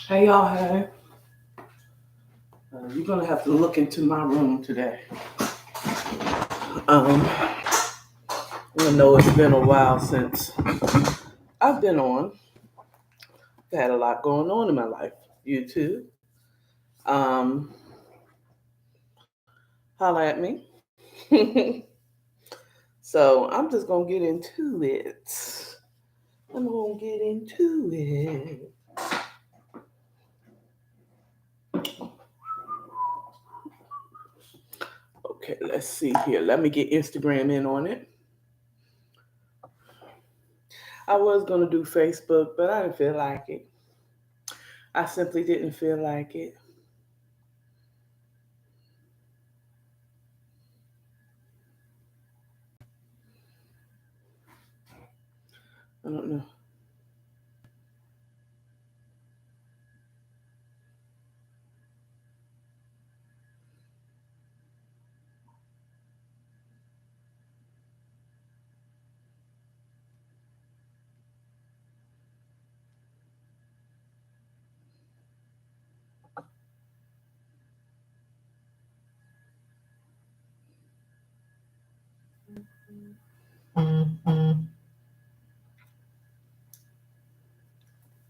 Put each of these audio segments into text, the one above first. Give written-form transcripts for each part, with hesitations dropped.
Hey y'all, hey. You're gonna have to look into my room today. I know it's been a while since I've been on. I've had a lot going on in my life. You too. Um, Holla at me. So I'm just gonna get into it. I'm gonna get into it. Okay, let's see here. Let me get Instagram in on it. I was gonna do Facebook, but I didn't feel like it. I simply didn't feel like it. I don't know.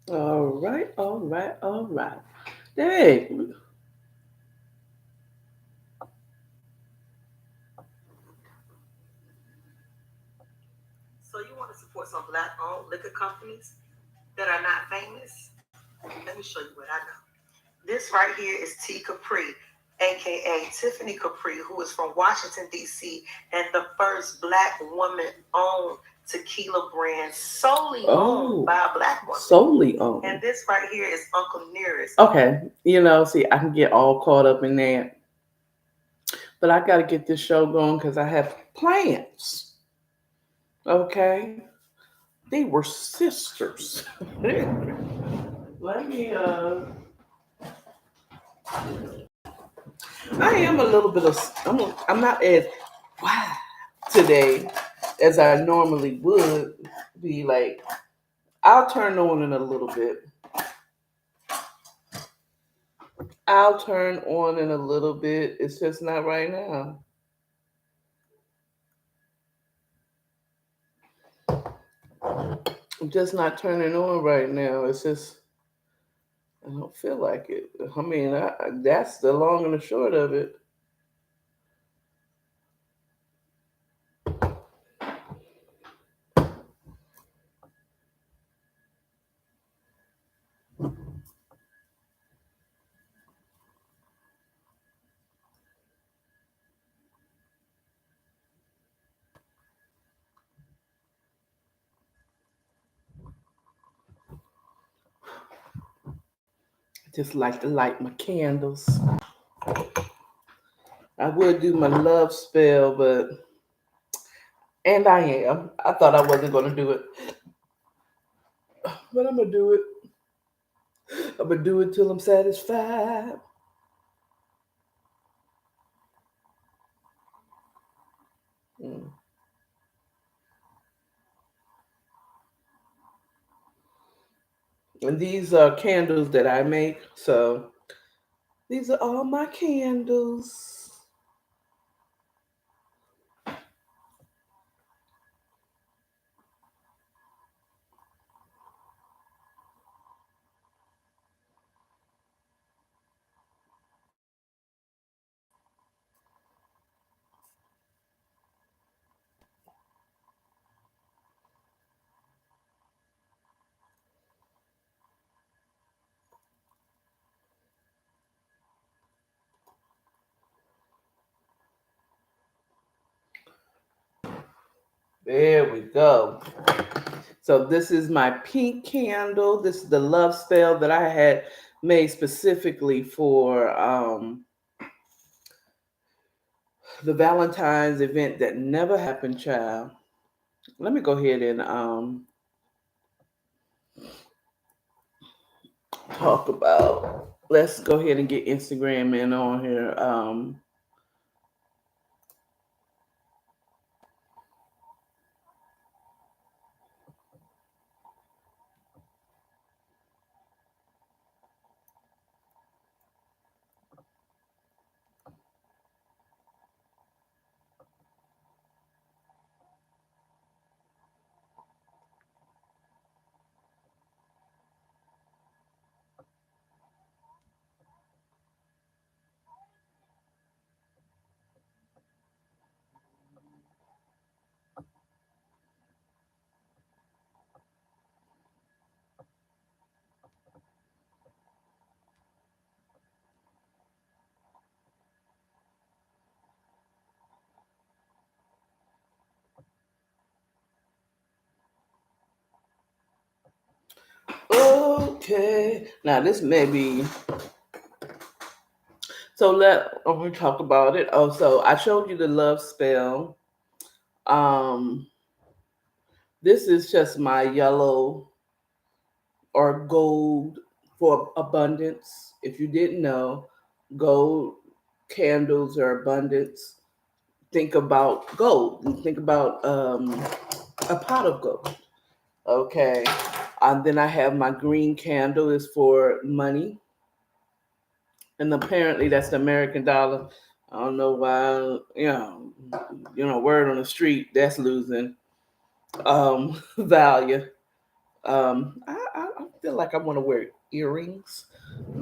All right, all right, all right. Hey, So you want to support some black-owned liquor companies that are not famous? Let me show you what I know. This right here is T Capri, aka Tiffany Capri, who is from Washington, D.C., and the first black woman-owned tequila brand solely owned by a black woman. solely owned. And this right here is Uncle Nearest. Okay, see, I can get all caught up in that, but I got to get this show going because I have plans. Okay, they were sisters. Let me. I am a little bit of. I'm not as wow today as I normally would be. Like I'll turn on in a little bit. I'll turn on in a little bit. It's just not right now. I'm just not turning on right now. It's just I don't feel like it. That's the long and the short of it. I just like to light my candles. I would do my love spell, and I am. I thought I wasn't gonna do it, but I'm gonna do it. I'm gonna do it till I'm satisfied. Mm. And these are candles that I make, so these are all my candles. There we go. So this is my pink candle. This is the love spell that I had made specifically for the Valentine's event that never happened, child. Let me go ahead and talk about. Let's go ahead and get Instagram in on here. Okay. Now this may be we talk about it. Oh, so I showed you the love spell. Um, this is just my yellow or gold for abundance. If you didn't know, gold candles are abundance. Think about gold. Think about a pot of gold. Okay. And then I have my green candle is for money. And apparently that's the American dollar. I don't know why, word on the street that's losing value. I feel like I want to wear earrings.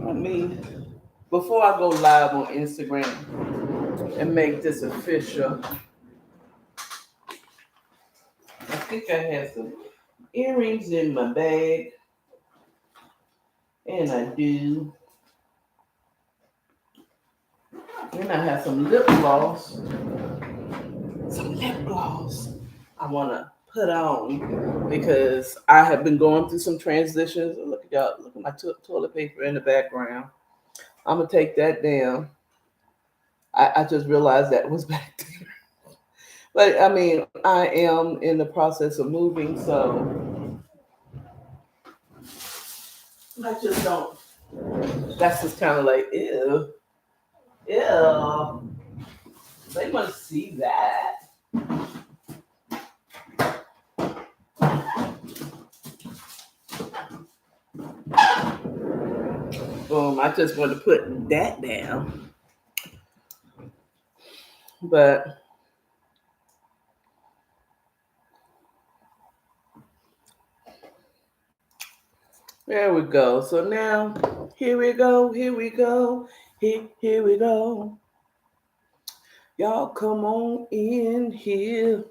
I mean, before I go live on Instagram and make this official, I think I have some earrings in my bag, and I do. And I have some lip gloss. Some lip gloss I want to put on because I have been going through some transitions. Look at y'all. Look at my toilet paper in the background. I'm going to take that down. I just realized that was back there. But I mean, I am in the process of moving, so I just don't. That's just kind of like, ew. Ew. They must see that. Boom. I just want to put that down. But there we go. So now, here we go. Here we go. Here we go. Y'all come on in here.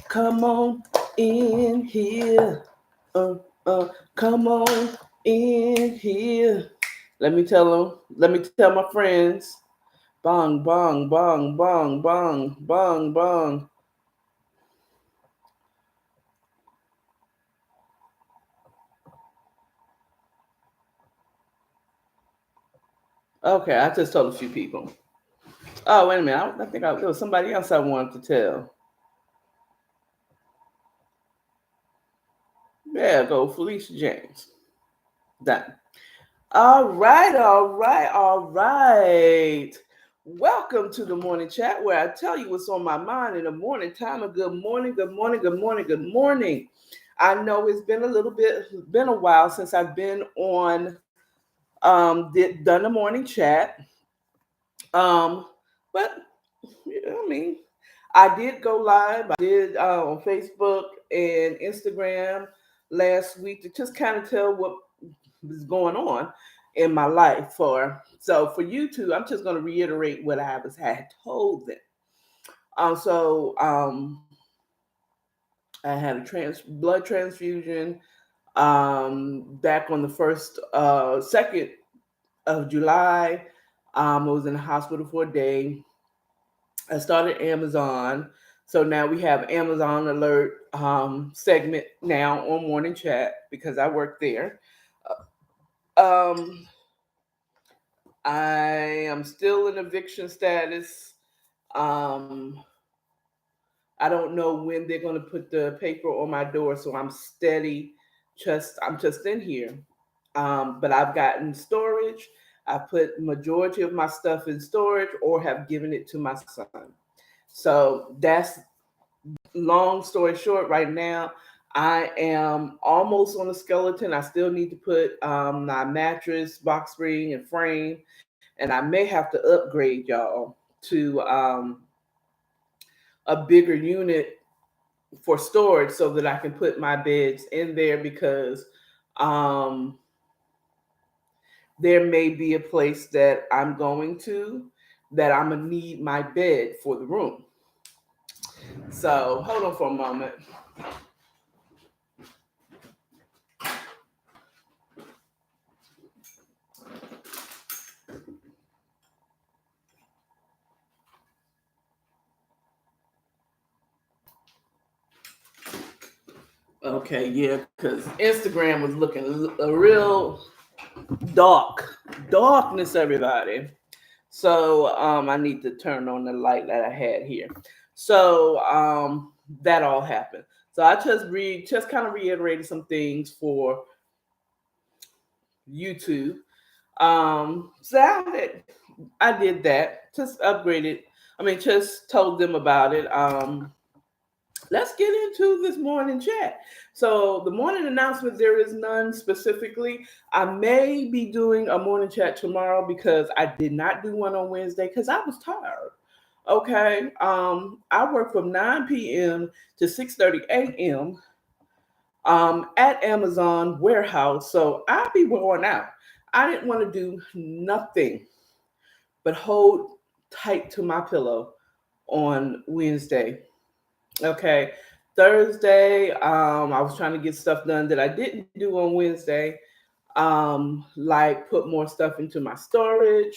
Come on in here. Come on in here. Let me tell them. Let me tell my friends. Bong, bong, bong, bong, bong, bong, bong. Okay, I just told a few people. Oh, wait a minute. I think there was somebody else I wanted to tell. There go Felicia James. Done. All right, all right, all right. Welcome to the morning chat where I tell you what's on my mind in the morning time. And good morning, good morning, good morning, good morning. I know it's been a while since I've been on done the morning chat. But I mean, I did go live. I did on Facebook and Instagram last week to just kind of tell what was going on in my life. So for YouTube, I'm just going to reiterate what had told them. I had a blood transfusion back on the 2nd of July. I was in the hospital for a day. I started Amazon. So now we have Amazon alert segment now on morning chat because I work there. Um, I am still in eviction status. Um, I don't know when they're going to put the paper on my door, so I'm steady. I'm just in here. But I've gotten storage. I put majority of my stuff in storage or have given it to my son. So that's long story short. Right now, I am almost on a skeleton. I still need to put my mattress, box spring, and frame, and I may have to upgrade y'all to a bigger unit for storage so that I can put my beds in there because there may be a place that I'm going to that I'm gonna need my bed for the room. So hold on for a moment. Okay, yeah, because Instagram was looking a real darkness, everybody. So I need to turn on the light that I had here. So that all happened. So I just kind of reiterated some things for YouTube. So I did that. Just upgraded. I mean, just told them about it. Let's get into this morning chat. So the morning announcement, there is none specifically. I may be doing a morning chat tomorrow because I did not do one on Wednesday because I was tired. Okay. I work from 9 p.m. to 6:30 a.m. At Amazon warehouse. So I'd be worn out. I didn't want to do nothing but hold tight to my pillow on Wednesday. Okay. Thursday, I was trying to get stuff done that I didn't do on Wednesday. Like put more stuff into my storage,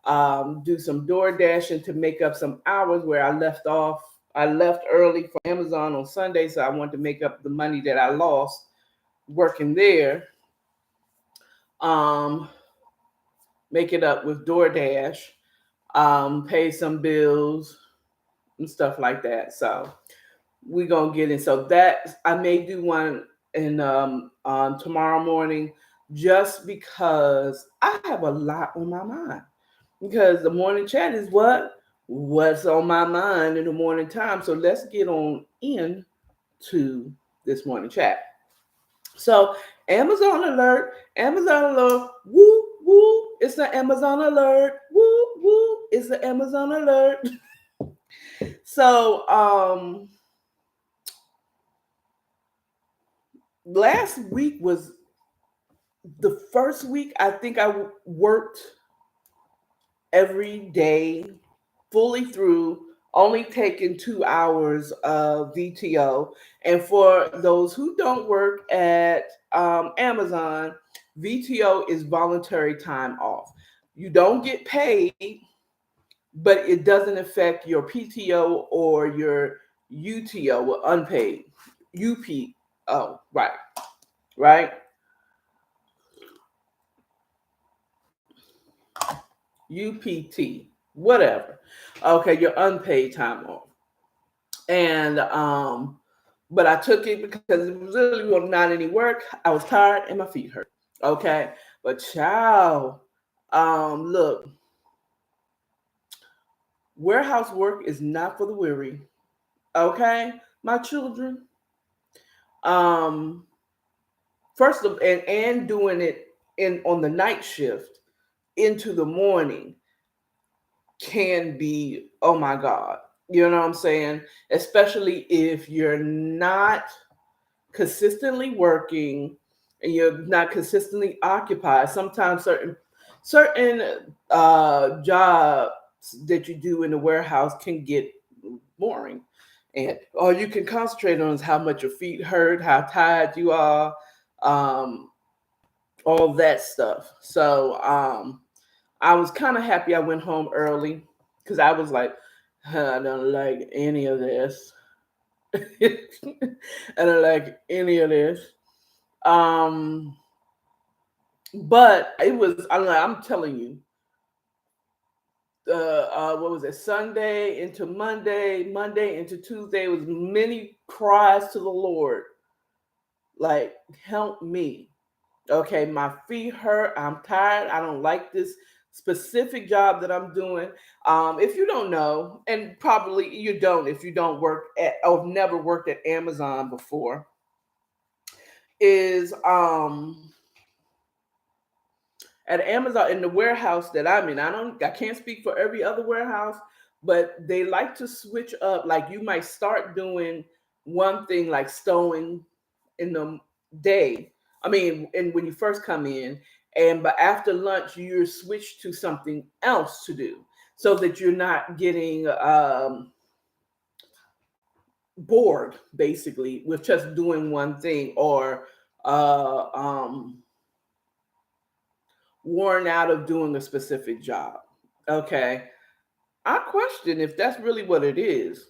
do some door dashing to make up some hours where I left off. I left early for Amazon on Sunday, so I wanted to make up the money that I lost working there. Um, make it up with DoorDash, pay some bills and stuff like that. So we're gonna get in. So that I may do one in tomorrow morning, just because I have a lot on my mind. Because the morning chat is what's on my mind in the morning time. So let's get on in to this morning chat. So Amazon alert, woo woo, it's the Amazon alert, woo woo, it's the Amazon alert. So last week was the first week I think I worked every day fully through, only taking 2 hours of VTO. And for those who don't work at Amazon, VTO is voluntary time off. You don't get paid, but it doesn't affect your PTO or your UTO, unpaid. UPO, right, right? UPT, whatever. Okay, your unpaid time off. And but I took it because it was really not any work. I was tired and my feet hurt. Okay. But child, look, warehouse work is not for the weary. Okay, my children. Um, first of and doing it in on the night shift into the morning can be, oh my God. You know what I'm saying? Especially if you're not consistently working and you're not consistently occupied. Sometimes certain jobs that you do in the warehouse can get boring. And all you can concentrate on is how much your feet hurt, how tired you are, um, all that stuff. So I was kind of happy I went home early because I was like, I don't like any of this. I don't like any of this. Um, but it was, I'm telling you, what was it? Sunday into Monday, Monday into Tuesday was many cries to the Lord, like, help me. Okay, my feet hurt. I'm tired. I don't like this specific job that I'm doing. If you don't know, and probably you don't, if you don't work at or never worked at Amazon before, is at Amazon in the warehouse that I'm in. I can't speak for every other warehouse, but they like to switch up. Like you might start doing one thing like stowing in the day. I mean, and when you first come in, and but after lunch you're switched to something else to do, so that you're not getting bored basically with just doing one thing or uh, um, worn out of doing a specific job. Okay. I question if that's really what it is.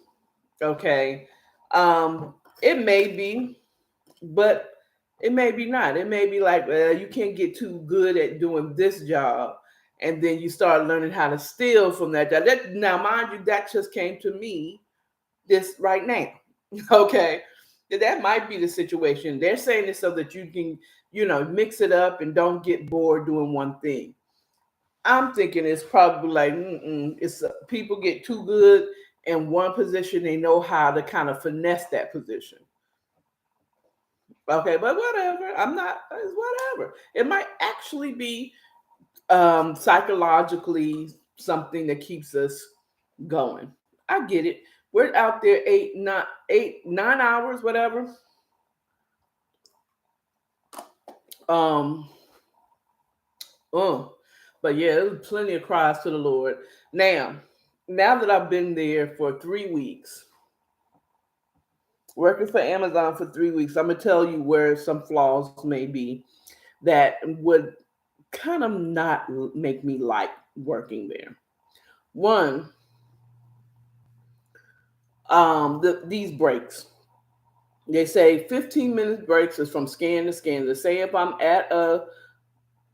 Okay. It may be. but it may be not. It may be like, you can't get too good at doing this job, and then you start learning how to steal from that job. Now, mind you, that just came to me this right now. Okay, that might be the situation. They're saying it so that you can, mix it up and don't get bored doing one thing. I'm thinking it's probably like, it's people get too good in one position. They know how to kind of finesse that position. Okay, but whatever. I'm not. It's whatever. It might actually be psychologically something that keeps us going. I get it. We're out there 9 hours, whatever. Um, oh, but yeah, there's plenty of cries to the Lord. Now that I've been there for 3 weeks, working for Amazon for 3 weeks, I'm gonna tell you where some flaws may be that would kind of not make me like working there. One, these breaks. They say 15 minutes breaks is from scan to scan. They say if I'm at a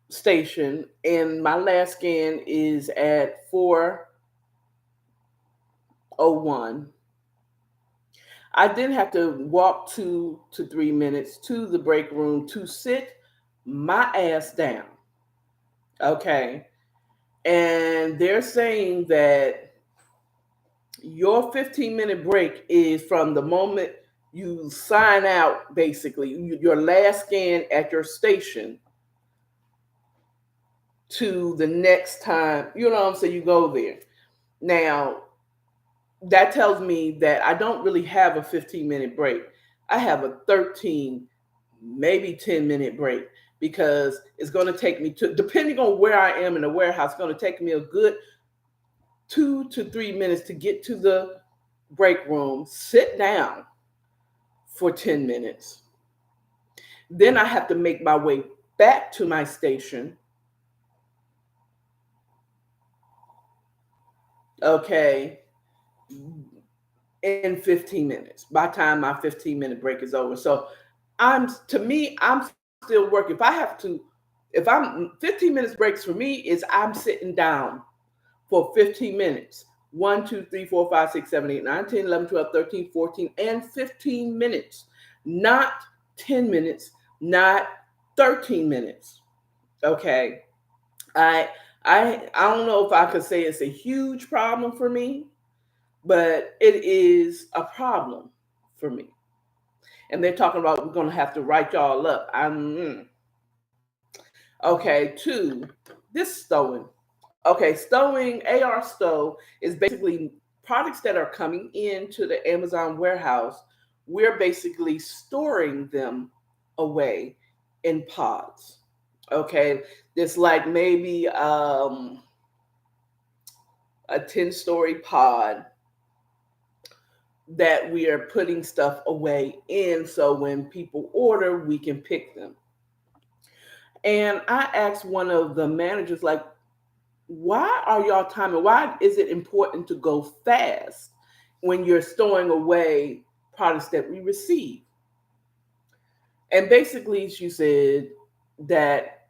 station and my last scan is at 4:01, I then have to walk 2 to 3 minutes to the break room to sit my ass down. Okay. And they're saying that your 15-minute break is from the moment you sign out, basically, your last scan at your station to the next time, you know what I'm saying, you go there. Now, that tells me that I don't really have a 15-minute break. I have a 13, maybe 10-minute break because it's going to take me to, depending on where I am in the warehouse, it's going to take me a good 2 to 3 minutes to get to the break room, sit down for 10 minutes. Then I have to make my way back to my station. Okay, in 15 minutes. By the time my 15-minute break is over. So I'm still working. If I'm 15 minutes breaks for me is I'm sitting down for 15 minutes. 1, 2, 3, 4, 5, 6, 7, 8, 9, 10, 11, 12, 13, 14, and 15 minutes. Not 10 minutes, not 13 minutes. Okay. I I don't know if I could say it's a huge problem for me, but it is a problem for me. And they're talking about we're gonna have to write y'all up. Okay. Two, this stowing. Okay, stowing, AR stow is basically products that are coming into the Amazon warehouse. We're basically storing them away in pods. Okay, it's like maybe a 10-story pod that we are putting stuff away in so when people order, we can pick them. And I asked one of the managers, like, why are y'all timing? Why is it important to go fast when you're storing away products that we receive? And basically, she said that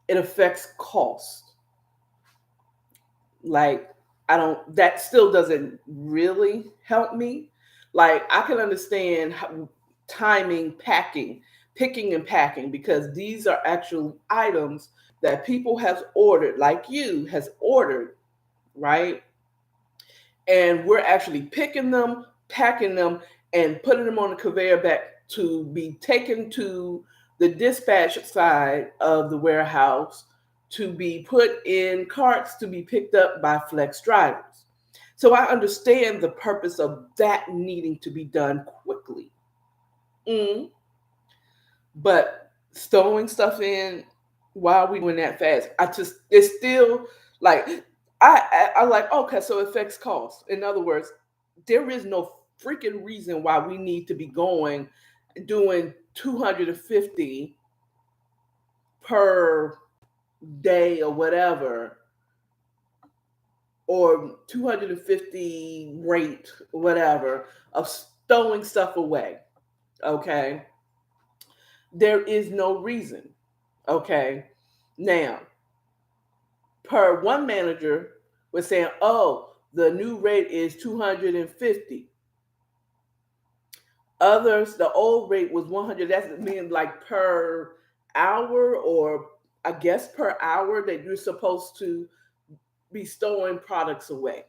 it affects cost. Like, that still doesn't really help me. Like, I can understand timing, picking and packing, because these are actual items that people has ordered, like you has ordered, right? And we're actually picking them, packing them, and putting them on the conveyor belt to be taken to the dispatch side of the warehouse to be put in carts to be picked up by flex drivers. So I understand the purpose of that needing to be done quickly. Mm. But stowing stuff in, why are we doing that fast? It's still like, I like, okay, so it affects cost. In other words, there is no freaking reason why we need to be doing 250 per day or whatever, or 250 rate, whatever, of stowing stuff away. Okay. There is no reason. Okay. Now, per one manager was saying, oh, the new rate is 250. Others, the old rate was 100. That's mean like per hour, or I guess per hour that you're supposed to be storing products away.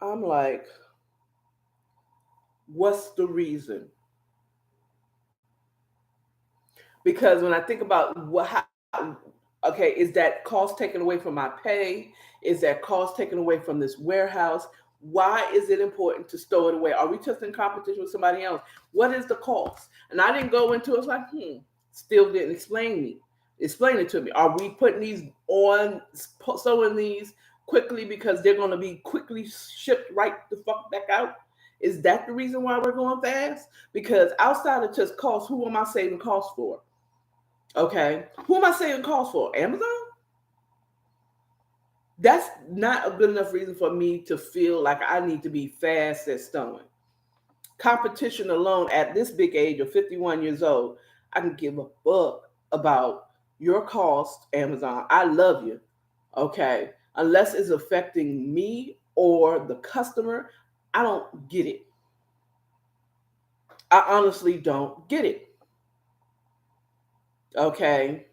I'm like, what's the reason? Because when I think about okay, is that cost taken away from my pay? Is that cost taken away from this warehouse? Why is it important to stow it away? Are we just in competition with somebody else? What is the cost? And I didn't go into it. I was like, still didn't explain it to me. Are we putting these on, sewing these quickly because they're going to be quickly shipped right the fuck back out? Is that the reason why we're going fast? Because outside of just cost, who am I saving costs for? Okay. Who am I saving costs for? Amazon? That's not a good enough reason for me to feel like I need to be fast at stowing. Competition alone at this big age of 51 years old, I can give a fuck about your cost, Amazon. I love you. Okay. Unless it's affecting me or the customer, I don't get it. I honestly don't get it. Okay.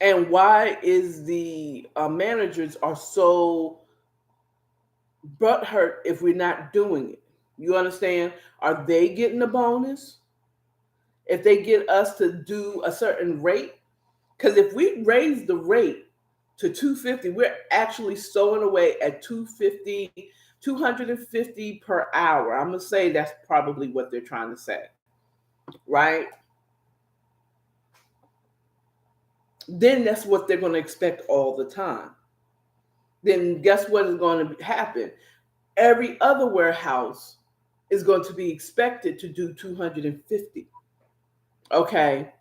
And why is the managers are so butthurt if we're not doing it? You understand? Are they getting a bonus if they get us to do a certain rate? Because if we raise the rate to 250, we're actually sewing away at 250 per hour. I'm gonna say that's probably what they're trying to say, right? Then that's what they're going to expect all the time. Then guess what is going to happen? Every other warehouse is going to be expected to do 250. Okay.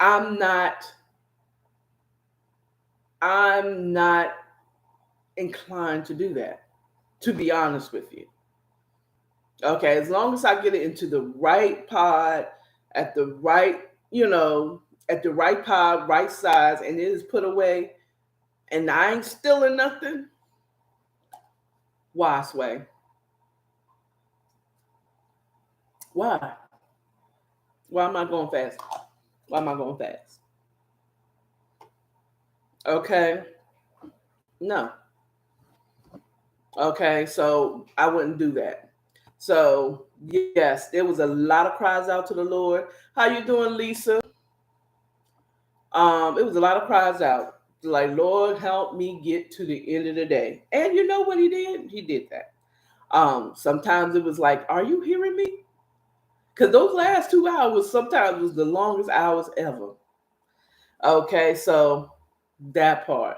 I'm not inclined to do that, to be honest with you. Okay, as long as I get it into the right pod at the right, at the right pod, right size, and it is put away, and I ain't stealing nothing, why, Sway? Why? Why am I going fast? Why am I going fast? Okay. No. Okay, so I wouldn't do that. So yes, there was a lot of cries out to the Lord. How you doing, Lisa? It was a lot of cries out. Like, Lord, help me get to the end of the day. And you know what he did? He did that. Sometimes it was like, are you hearing me? Because those last 2 hours sometimes was the longest hours ever. Okay, so that part.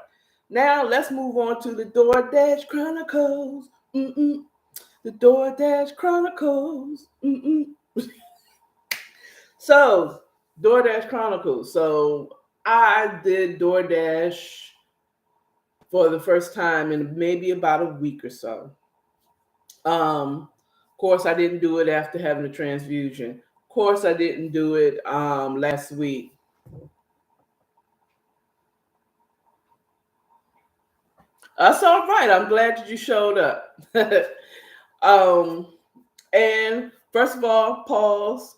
Now let's move on to the DoorDash Chronicles. Mm-mm. The DoorDash Chronicles. Mm-mm. So, DoorDash Chronicles. So I did DoorDash for the first time in maybe about a week or so. Of course, I didn't do it after having a transfusion. Of course, I didn't do it last week. That's all right. I'm glad that you showed up. um, and first of all, pause.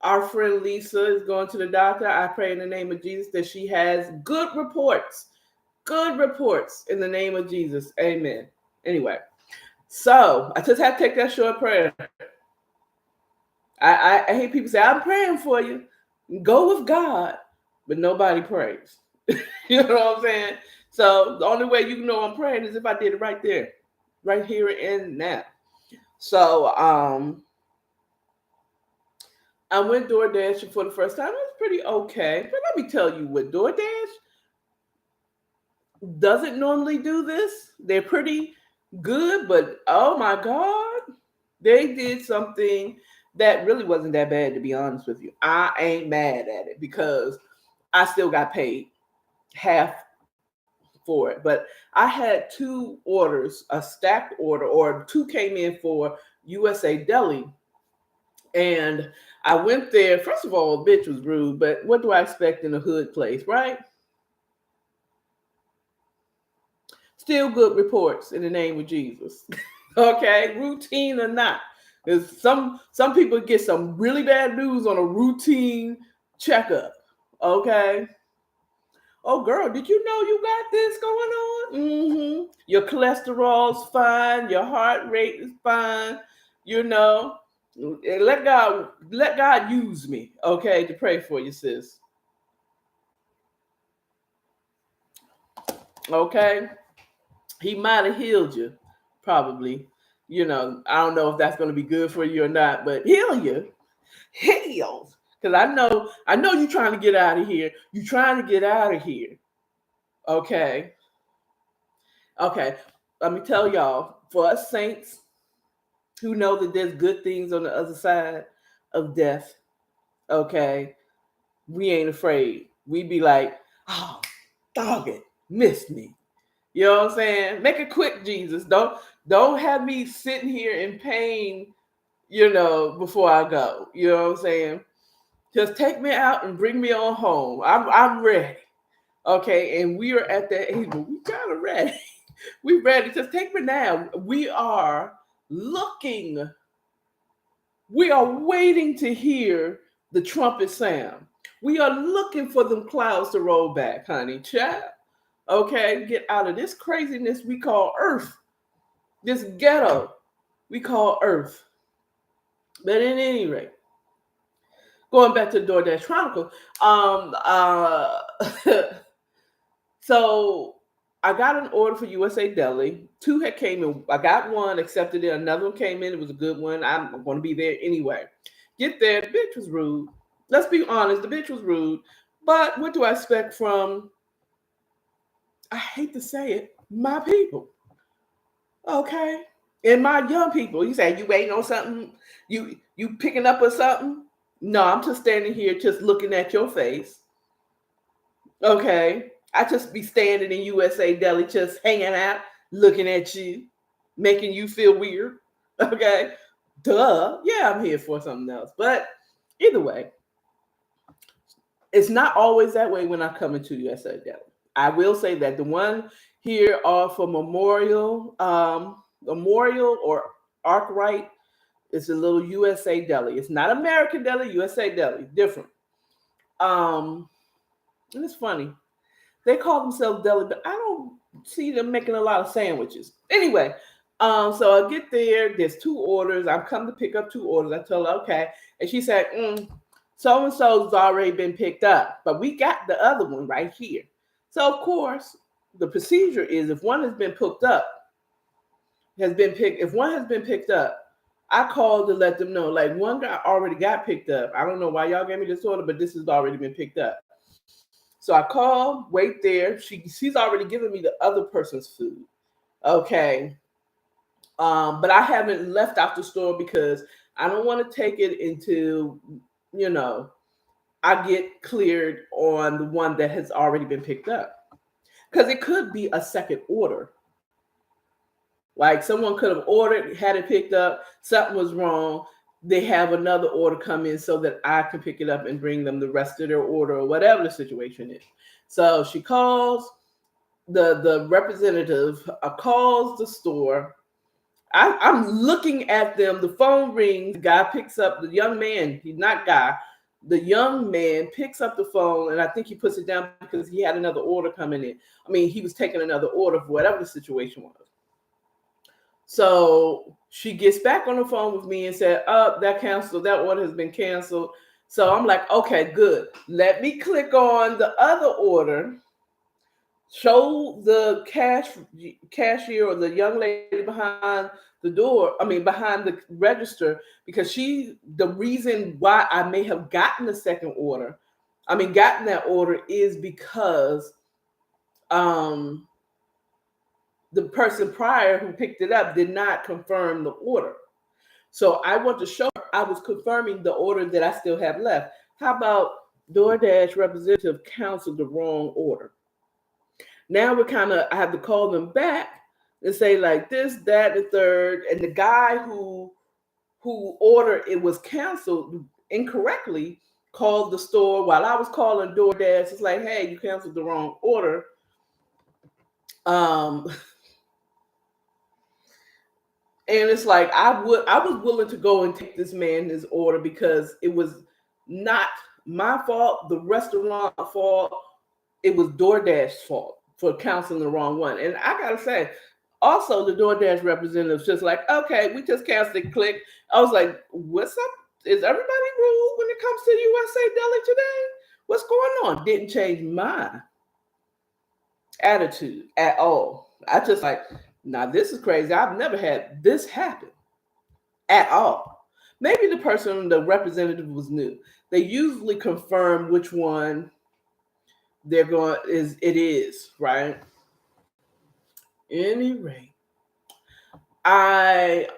Our friend Lisa is going to the doctor. I pray in the name of Jesus that she has good reports. Good reports in the name of Jesus. Amen. Anyway, so I just have to take that short prayer. I hate people say, I'm praying for you. Go with God, but nobody prays. You know what I'm saying? So the only way you know I'm praying is if I did it right there, right here and now. So I went DoorDash for the first time. It was pretty okay. But let me tell you what, DoorDash doesn't normally do this. They're pretty good, but oh my God, they did something that really wasn't that bad, to be honest with you. I ain't mad at it because I still got paid half for it. But I had two orders, a stacked order, or two came in for USA Deli, And I went there. First of all, a bitch was rude, but what do I expect in a hood place, right? Still good reports in the name of Jesus. Okay, routine or not. Because some people get some really bad news on a routine checkup. Okay. Oh girl, did you know you got this going on? Mm-hmm. Your cholesterol's fine, your heart rate is fine, you know. And let God use me, okay, to pray for you, sis. Okay. He might have healed you, probably. You know, I don't know if that's going to be good for you or not, but heal you, healed. Because I know you're trying to get out of here. You're trying to get out of here. Okay, okay. Let me tell y'all, for us saints who know that there's good things on the other side of death, okay, we ain't afraid. We be like, oh, dog it, missed me. You know what I'm saying? Make it quick, Jesus. Don't have me sitting here in pain, before I go. You know what I'm saying? Just take me out and bring me on home. I'm ready. Okay, and we are at that age, but we kind of ready. We ready. Just take me now. We are looking. We are waiting to hear the trumpet sound. We are looking for them clouds to roll back, honey. Child. Okay, get out of this craziness we call Earth, this ghetto we call Earth. But at any rate, going back to the DoorDash Chronicle, so I got an order for USA Deli. 2 had came in. I got one, accepted it. Another one came in. It was a good one. I'm going to be there anyway. Get there. The bitch was rude. Let's be honest. The bitch was rude. But what do I expect from, I hate to say it, my people? Okay. And my young people, you say you waiting on something, you picking up or something. No, I'm just standing here just looking at your face. Okay. I just be standing in USA Deli just hanging out, looking at you, making you feel weird. Okay. Duh. Yeah, I'm here for something else. But either way, it's not always that way when I come into USA Deli. I will say that the one here are for Memorial or Arkwright. It's a little USA Deli. It's not American Deli, USA Deli, different. And it's funny. They call themselves deli, but I don't see them making a lot of sandwiches. Anyway, so I get there. There's 2 orders. I've come to pick up 2 orders. I told her, okay. And she said, so and so's already been picked up, but we got the other one right here. So of course, the procedure is if one has been picked up, if one has been picked up, I called to let them know. Like one guy already got picked up. I don't know why y'all gave me this order, but this has already been picked up. So I call, wait there. She's already given me the other person's food. Okay. But I haven't left out the store because I don't want to take it until, I get cleared on the one that has already been picked up. Because it could be a second order. Like someone could have ordered, had it picked up, something was wrong. They have another order come in so that I can pick it up and bring them the rest of their order or whatever the situation is. So she calls, the representative calls the store. I'm looking at them. The phone rings. The guy picks up, the young man, he's not guy. The young man picks up the phone, and I think he puts it down because he had another order coming in. I mean, he was taking another order for whatever the situation was. So she gets back on the phone with me and said, that canceled. That order has been canceled. So I'm like, okay, good. Let me click on the other order, show the cashier or the young lady behind the door, behind the register, because the reason why I may have gotten the second order, gotten that order is because the person prior who picked it up did not confirm the order. So I want to show her I was confirming the order that I still have left. How about DoorDash representative canceled the wrong order? Now I have to call them back and say like this, that, the third. And the guy who who order it was canceled incorrectly called the store while I was calling DoorDash. It's like, hey, you canceled the wrong order. Um, and it's like I was willing to go and take this man his order because it was not my fault, the restaurant fault. It was DoorDash's fault for canceling the wrong one. And I gotta say, also the DoorDash representatives just like, okay, we just canceled it, click. I was like, what's up? Is everybody rude when it comes to USA Deli today? What's going on? Didn't change my attitude at all. I just like, now this is crazy. I've never had this happen at all. Maybe the representative was new. They usually confirm which one they're going it is, right? Any rate, I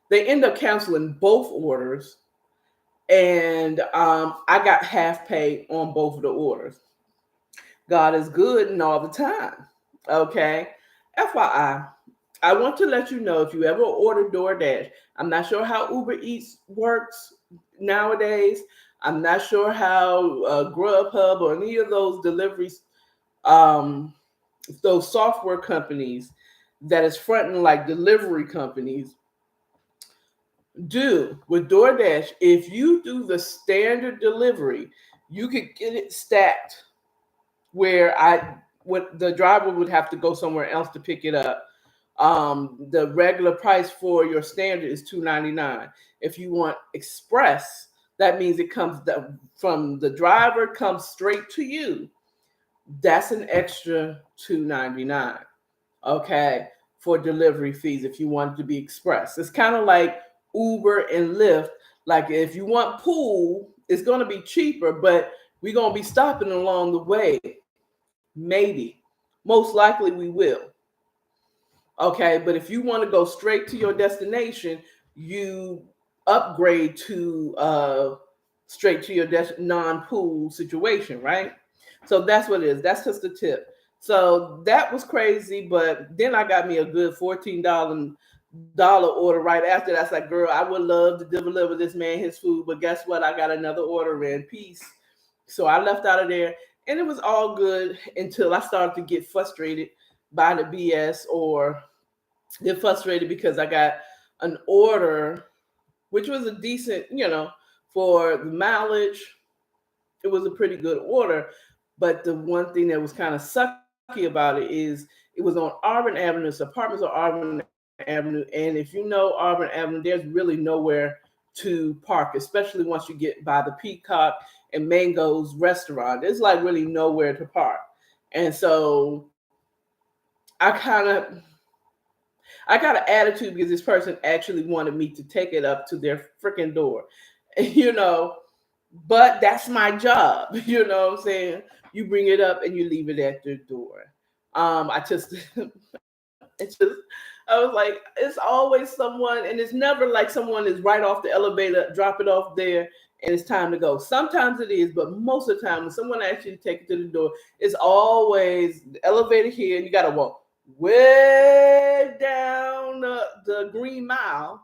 they end up canceling both orders, and I got half pay on both of the orders. God is good and all the time. Okay. FYI, I want to let you know if you ever order DoorDash, I'm not sure how Uber Eats works nowadays. I'm not sure how Grubhub or any of those deliveries, those software companies that is fronting like delivery companies do with DoorDash. If you do the standard delivery, you could get it stacked where the driver would have to go somewhere else to pick it up. The regular price for your standard is $2.99. If you want express, that means it comes from the driver, comes straight to you. That's an extra $2.99. Okay, for delivery fees if you want it to be express. It's kind of like Uber and Lyft. Like if you want pool, it's going to be cheaper, but we're going to be stopping along the way. Maybe. Most likely we will. Okay, but if you want to go straight to your destination, you upgrade to straight to your non-pool situation, right? So that's what it is. That's just a tip. So that was crazy, but then I got me a good $14 order right after that. I was like, girl, I would love to deliver this man his food, but guess what? I got another order in. Peace. So I left out of there, and it was all good until I started to get frustrated by the BS, or get frustrated because I got an order, which was a decent, for the mileage. It was a pretty good order. But the one thing that was kind of sucky about it is it was on Auburn Avenue. It's apartments on Auburn Avenue. And if you know Auburn Avenue, there's really nowhere to park, especially once you get by the Peacock and Mango's restaurant. There's like really nowhere to park. And so I got an attitude because this person actually wanted me to take it up to their freaking door, but that's my job. You know what I'm saying? You bring it up and you leave it at the door. I was like, it's always someone, and it's never like someone is right off the elevator, drop it off there, and it's time to go. Sometimes it is, but most of the time when someone actually takes it to the door, it's always the elevator here, and you got to walk way down the Green Mile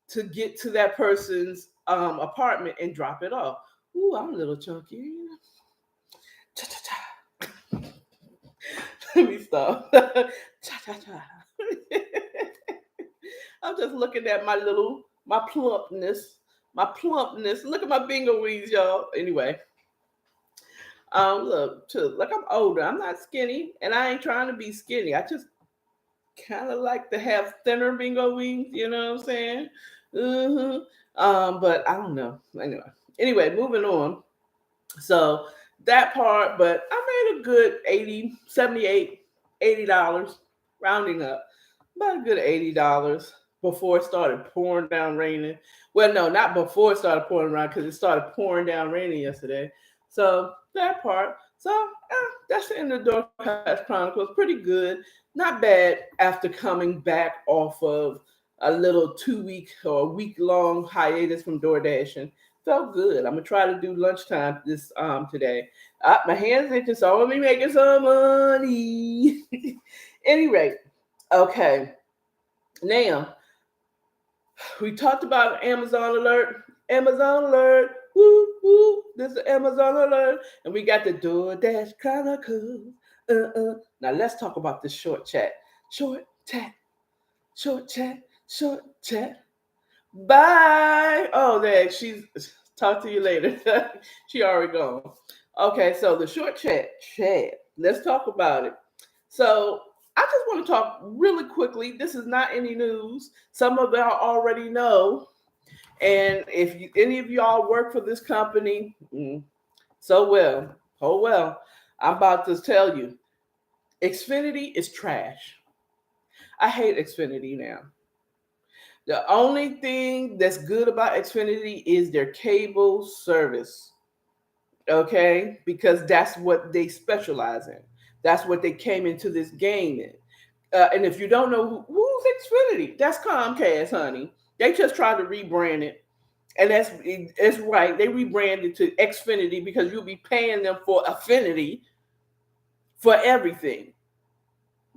to get to that person's apartment and drop it off. Ooh, I'm a little chunky. Cha-cha-cha. Let me stop. Cha-cha-cha. I'm just looking at my plumpness. Look at my bingo wings, y'all. Anyway. Look, I'm older. I'm not skinny, and I ain't trying to be skinny. I just kind of like to have thinner bingo wings. You know what I'm saying? But I don't know. Anyway, moving on. So that part, but I made a good $78, $80, rounding up, about a good $80 before it started pouring down raining. Well, no, not before it started pouring around, because it started pouring down raining yesterday. So that part. So that's the end of the DoorDash Chronicles. Pretty good. Not bad after coming back off of a little 2-week or a week-long hiatus from DoorDash, and felt good. I'm gonna try to do lunchtime this today. My hands itching, so I'm gonna be making some money. Anyway, okay. Now We talked about Amazon alert. Amazon alert. Woo, woo. This is Amazon alert. And we got the DoorDash Chronicles. Now let's talk about this short chat. Short chat. Short chat. Short chat. Bye. Oh, there. She's talk to you later. She already gone. Okay, so the short chat. Chat. Let's talk about it. So I just want to talk really quickly. This is not any news. Some of y'all already know. And if any of y'all work for this company, so well, oh well, I'm about to tell you, Xfinity is trash. I hate Xfinity now. The only thing that's good about Xfinity is their cable service. Okay, because that's what they specialize in. That's what they came into this game in. And if you don't know who's Xfinity, that's Comcast, honey. They just tried to rebrand it, and that's right. They rebranded to Xfinity because you'll be paying them for affinity for everything.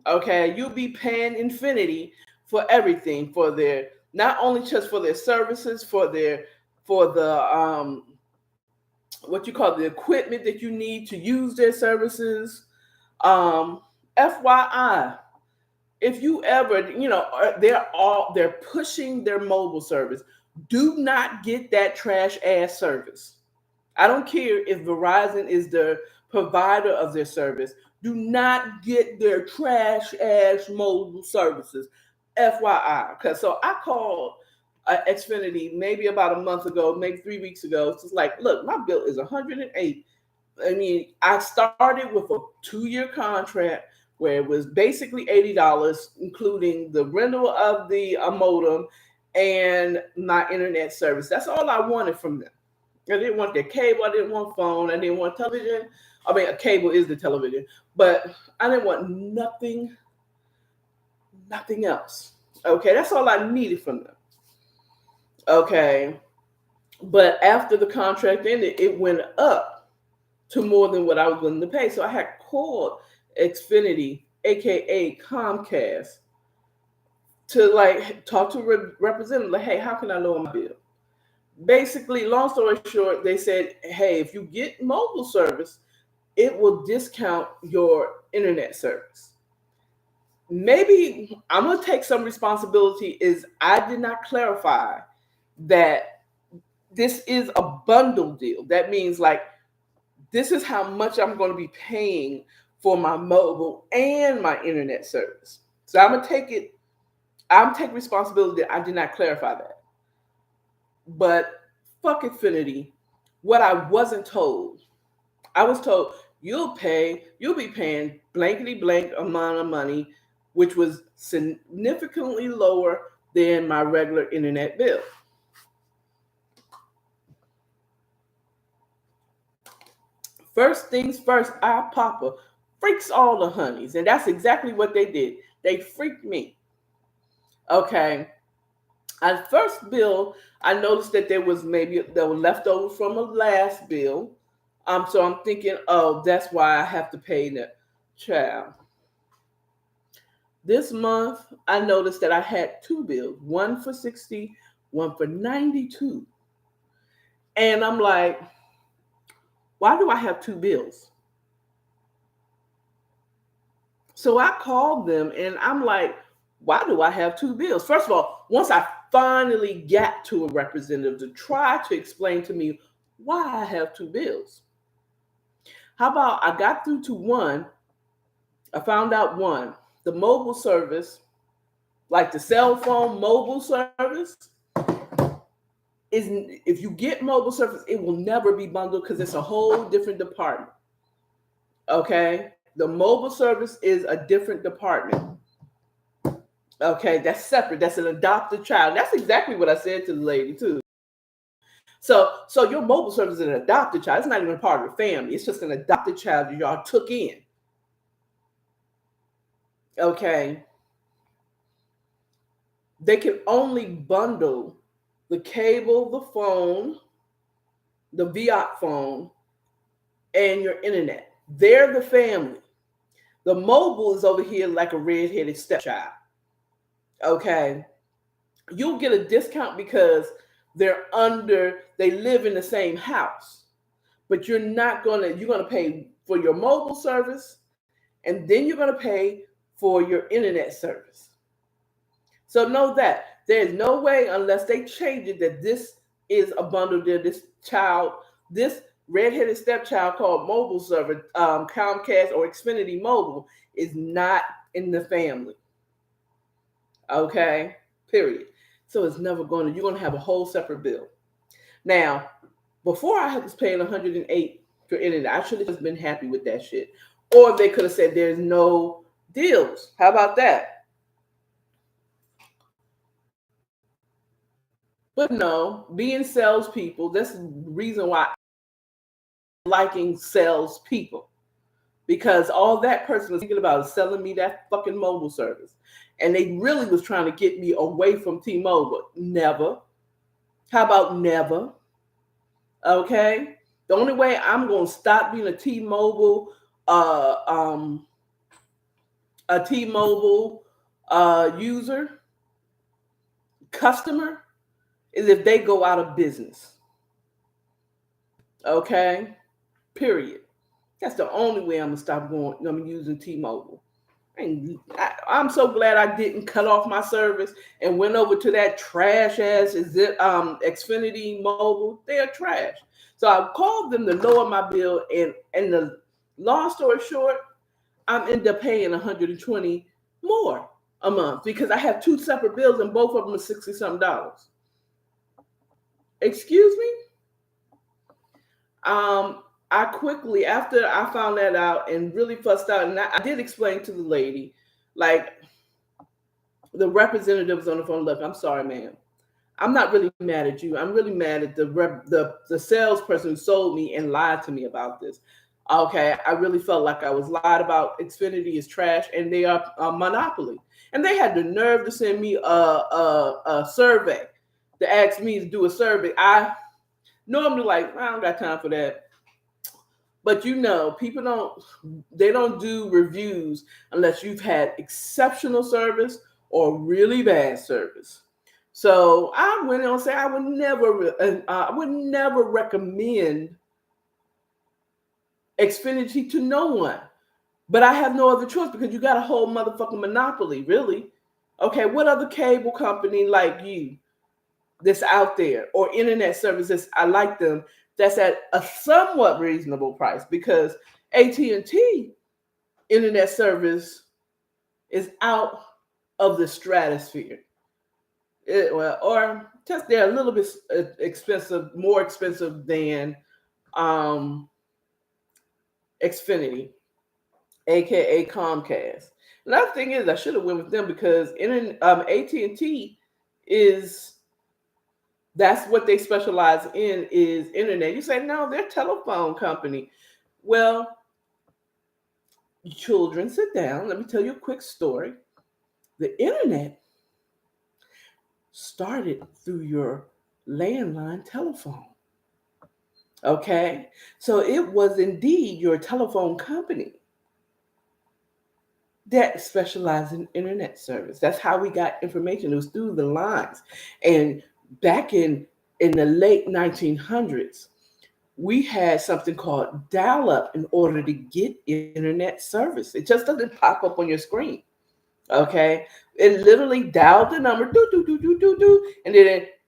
Okay, you'll be paying Infinity for everything, for their, not only just for their services, for the what you call the equipment that you need to use their services. Um, FYI, if you ever, they're pushing their mobile service. Do not get that trash ass service. I don't care if Verizon is the provider of their service. Do not get their trash ass mobile services. FYI. Because so I called Xfinity maybe about a month ago, maybe 3 weeks ago. It's just like, look, my bill is 108. I mean, I started with a 2-year contract where it was basically $80, including the rental of the modem and my internet service. That's all I wanted from them. I didn't want their cable. I didn't want phone. I didn't want television. I mean, a cable is the television, but I didn't want nothing else. Okay, that's all I needed from them. Okay, but after the contract ended, it went up to more than what I was willing to pay. So I had called Xfinity, aka Comcast, to like talk to a representative, like, hey, how can I lower my bill? Basically, long story short, they said, hey, if you get mobile service, it will discount your internet service. Maybe I'm going to take some responsibility, is I did not clarify that this is a bundle deal. That means like, this is how much I'm going to be paying for my mobile and my internet service. So I'm taking responsibility that I did not clarify that. But fuck Xfinity. What I wasn't told, I was told you'll be paying blankety blank amount of money, which was significantly lower than my regular internet bill. First things first, our papa freaks all the honeys, and that's exactly what they did. They freaked me. Okay. At first bill, I noticed that there were leftover from a last bill. So I'm thinking, oh, that's why I have to pay the child. This month, I noticed that I had 2 bills, one for 60, one for 92. And I'm like, why do I have 2 bills? So I called them and I'm like, why do I have 2 bills? First of all, once I finally got to a representative to try to explain to me why I have 2 bills. How about I got through to one, I found out one, the mobile service, like the cell phone mobile service, is, if you get mobile service, it will never be bundled because it's a whole different department. Okay? The mobile service is a different department. Okay, that's separate. That's an adopted child. That's exactly what I said to the lady too. So your mobile service is an adopted child. It's not even a part of your family. It's just an adopted child that y'all took in. Okay. They can only bundle the cable, the phone, the VOC phone, and your internet. They're the family. The mobile is over here like a redheaded stepchild. Okay. you'll get a discount because they live in the same house. But you're gonna pay for your mobile service, and then you're gonna pay for your internet service. So know that there's no way, unless they change it, that this is a bundle deal. This redheaded stepchild called mobile service, Comcast or Xfinity Mobile, is not in the family. Okay, period. So it's never you're going to have a whole separate bill. Now, before I was paying 108 for internet, I should have just been happy with that shit. Or they could have said there's no deals. How about that? But no, being salespeople, that's the reason why I'm liking salespeople. Because all that person was thinking about is selling me that fucking mobile service. And they really was trying to get me away from T-Mobile. Never. How about never? Okay? The only way I'm going to stop being uh, um, a T-Mobile user, customer, is if they go out of business. Okay? Period. That's the only way I'm gonna stop I'm using T-Mobile. And I'm so glad I didn't cut off my service and went over to that trash ass Xfinity Mobile. They are trash. So I called them to lower my bill, and the long story short, I'm end up paying $120 more a month because I have two separate bills and both of them are $60-something. Excuse me? I quickly, after I found that out and really fussed out, and I did explain to the lady, like, the representative was on the phone. Look, I'm sorry, ma'am. I'm not really mad at you. I'm really mad at the salesperson who sold me and lied to me about this. Okay, I really felt like I was lied about. Xfinity is trash, and they are a monopoly. And they had the nerve to send me a survey, to ask me to do a survey. I normally, like, I don't got time for that. But people don't do reviews unless you've had exceptional service or really bad service. So I went on and say I would never recommend Xfinity to no one. But I have no other choice because you got a whole motherfucking monopoly, really. Okay, what other cable company like you that's out there, or internet services, I like them, that's at a somewhat reasonable price? Because AT&T internet service is out of the stratosphere. Or just they're a little bit expensive, more expensive than Xfinity, aka Comcast. Another thing is I should have went with them because AT&T is, that's what they specialize in, is internet. You say, no, they're a telephone company. Well, children, sit down. Let me tell you a quick story. The internet started through your landline telephone. Okay? So it was indeed your telephone company that specialized in internet service. That's how we got information. It was through the lines. And back in the late 1900s, we had something called dial-up in order to get internet service. It just doesn't pop up on your screen. Okay? It literally dialed the number, do, do, do, do, do, do, and then it,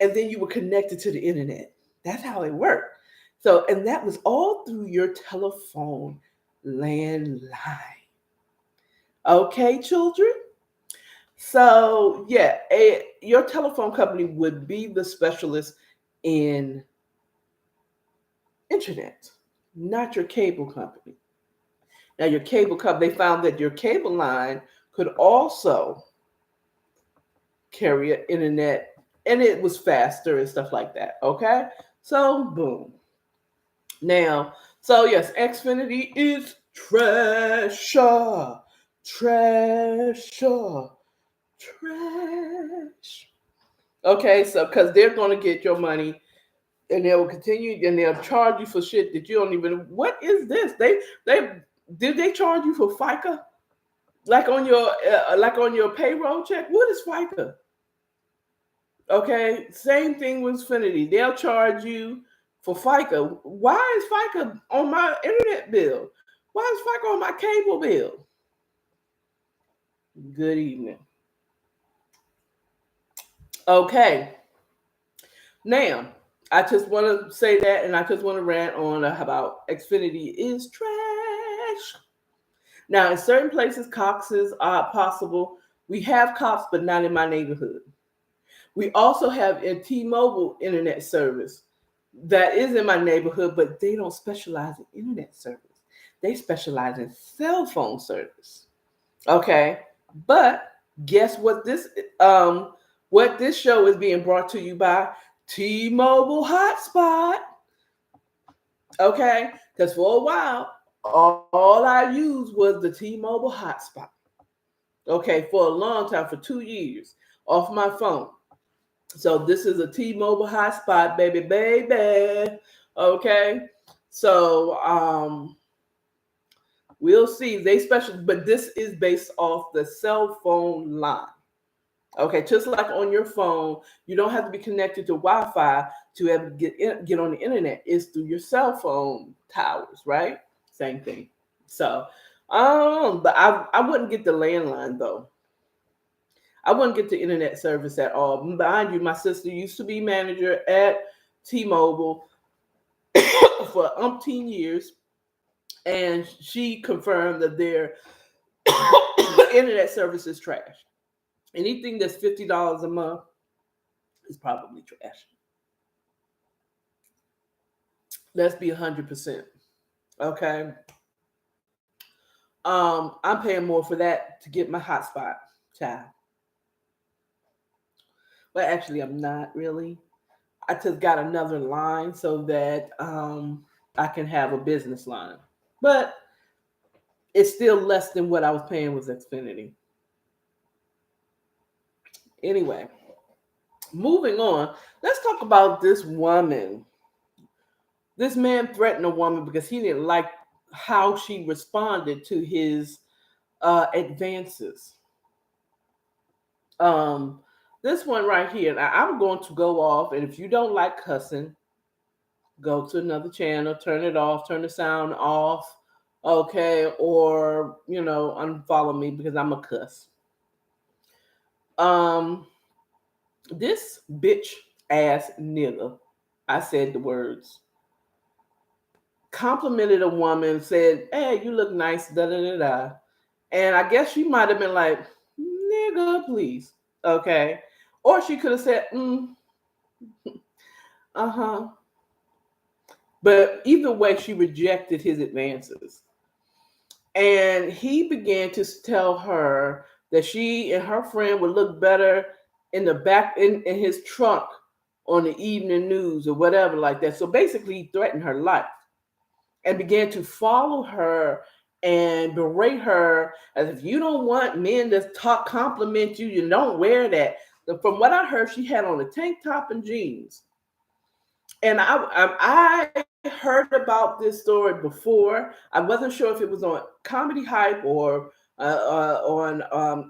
and then you were connected to the internet. That's how it worked. So, and that was all through your telephone landline. Okay, children? So, yeah, your telephone company would be the specialist in internet, not your cable company. Now, your cable company, they found that your cable line could also carry an internet, and it was faster and stuff like that. Okay, so boom. Now, so yes, Xfinity is trash, trash. Okay, so because they're going to get your money and they'll continue and they'll charge you for shit that you don't even. What is this? They did they charge you for FICA? Like on your payroll check? What is FICA? Okay, same thing with Xfinity. They'll charge you for FICA. Why is FICA on my internet bill? Why is FICA on my cable bill? Good evening. Okay, now I just want to say that, and I just want to rant on about Xfinity is trash. Now, in certain places, Coxes are possible. We have Cox, but not in my neighborhood. We also have a T-Mobile internet service that is in my neighborhood, but they don't specialize in internet service. They specialize in cell phone service. Okay, but guess what this show is being brought to you by T-Mobile Hotspot. Okay, because for a while, all I used was the T-Mobile Hotspot. Okay, for a long time, for 2 years, off my phone. So this is a T-Mobile hotspot, baby. Okay. So we'll see. They special, but this is based off the cell phone line. Okay, just like on your phone, you don't have to be connected to Wi-Fi to ever get on the internet. It's through your cell phone towers, right? Same thing. So, but I wouldn't get the landline though. I wouldn't get the internet service at all. Mind you, my sister used to be manager at T-Mobile for umpteen years, and she confirmed that their internet service is trash. Anything that's $50 a month is probably trash. Let's be 100%. Okay. I'm paying more for that to get my hotspot, child. But actually, I'm not really. I just got another line so that I can have a business line. But it's still less than what I was paying with Xfinity. Anyway, moving on. Let's talk about this woman. This man threatened a woman because he didn't like how she responded to his advances. This one right here, now I'm going to go off, and if you don't like cussing, go to another channel, turn it off, turn the sound off, okay, or unfollow me because I'm a cuss. This bitch ass nigga, I said the words, complimented a woman, said, "Hey, you look nice, da da da da," and I guess she might have been like, "Nigga, please," okay, or she could have said, "Uh-huh." But either way, she rejected his advances. And he began to tell her that she and her friend would look better in the back in his trunk on the evening news or whatever like that. So basically, he threatened her life and began to follow her and berate her as if you don't want men to compliment you, you don't wear that. From what I heard, she had on a tank top and jeans. And I heard about this story before. I wasn't sure if it was on Comedy Hype or on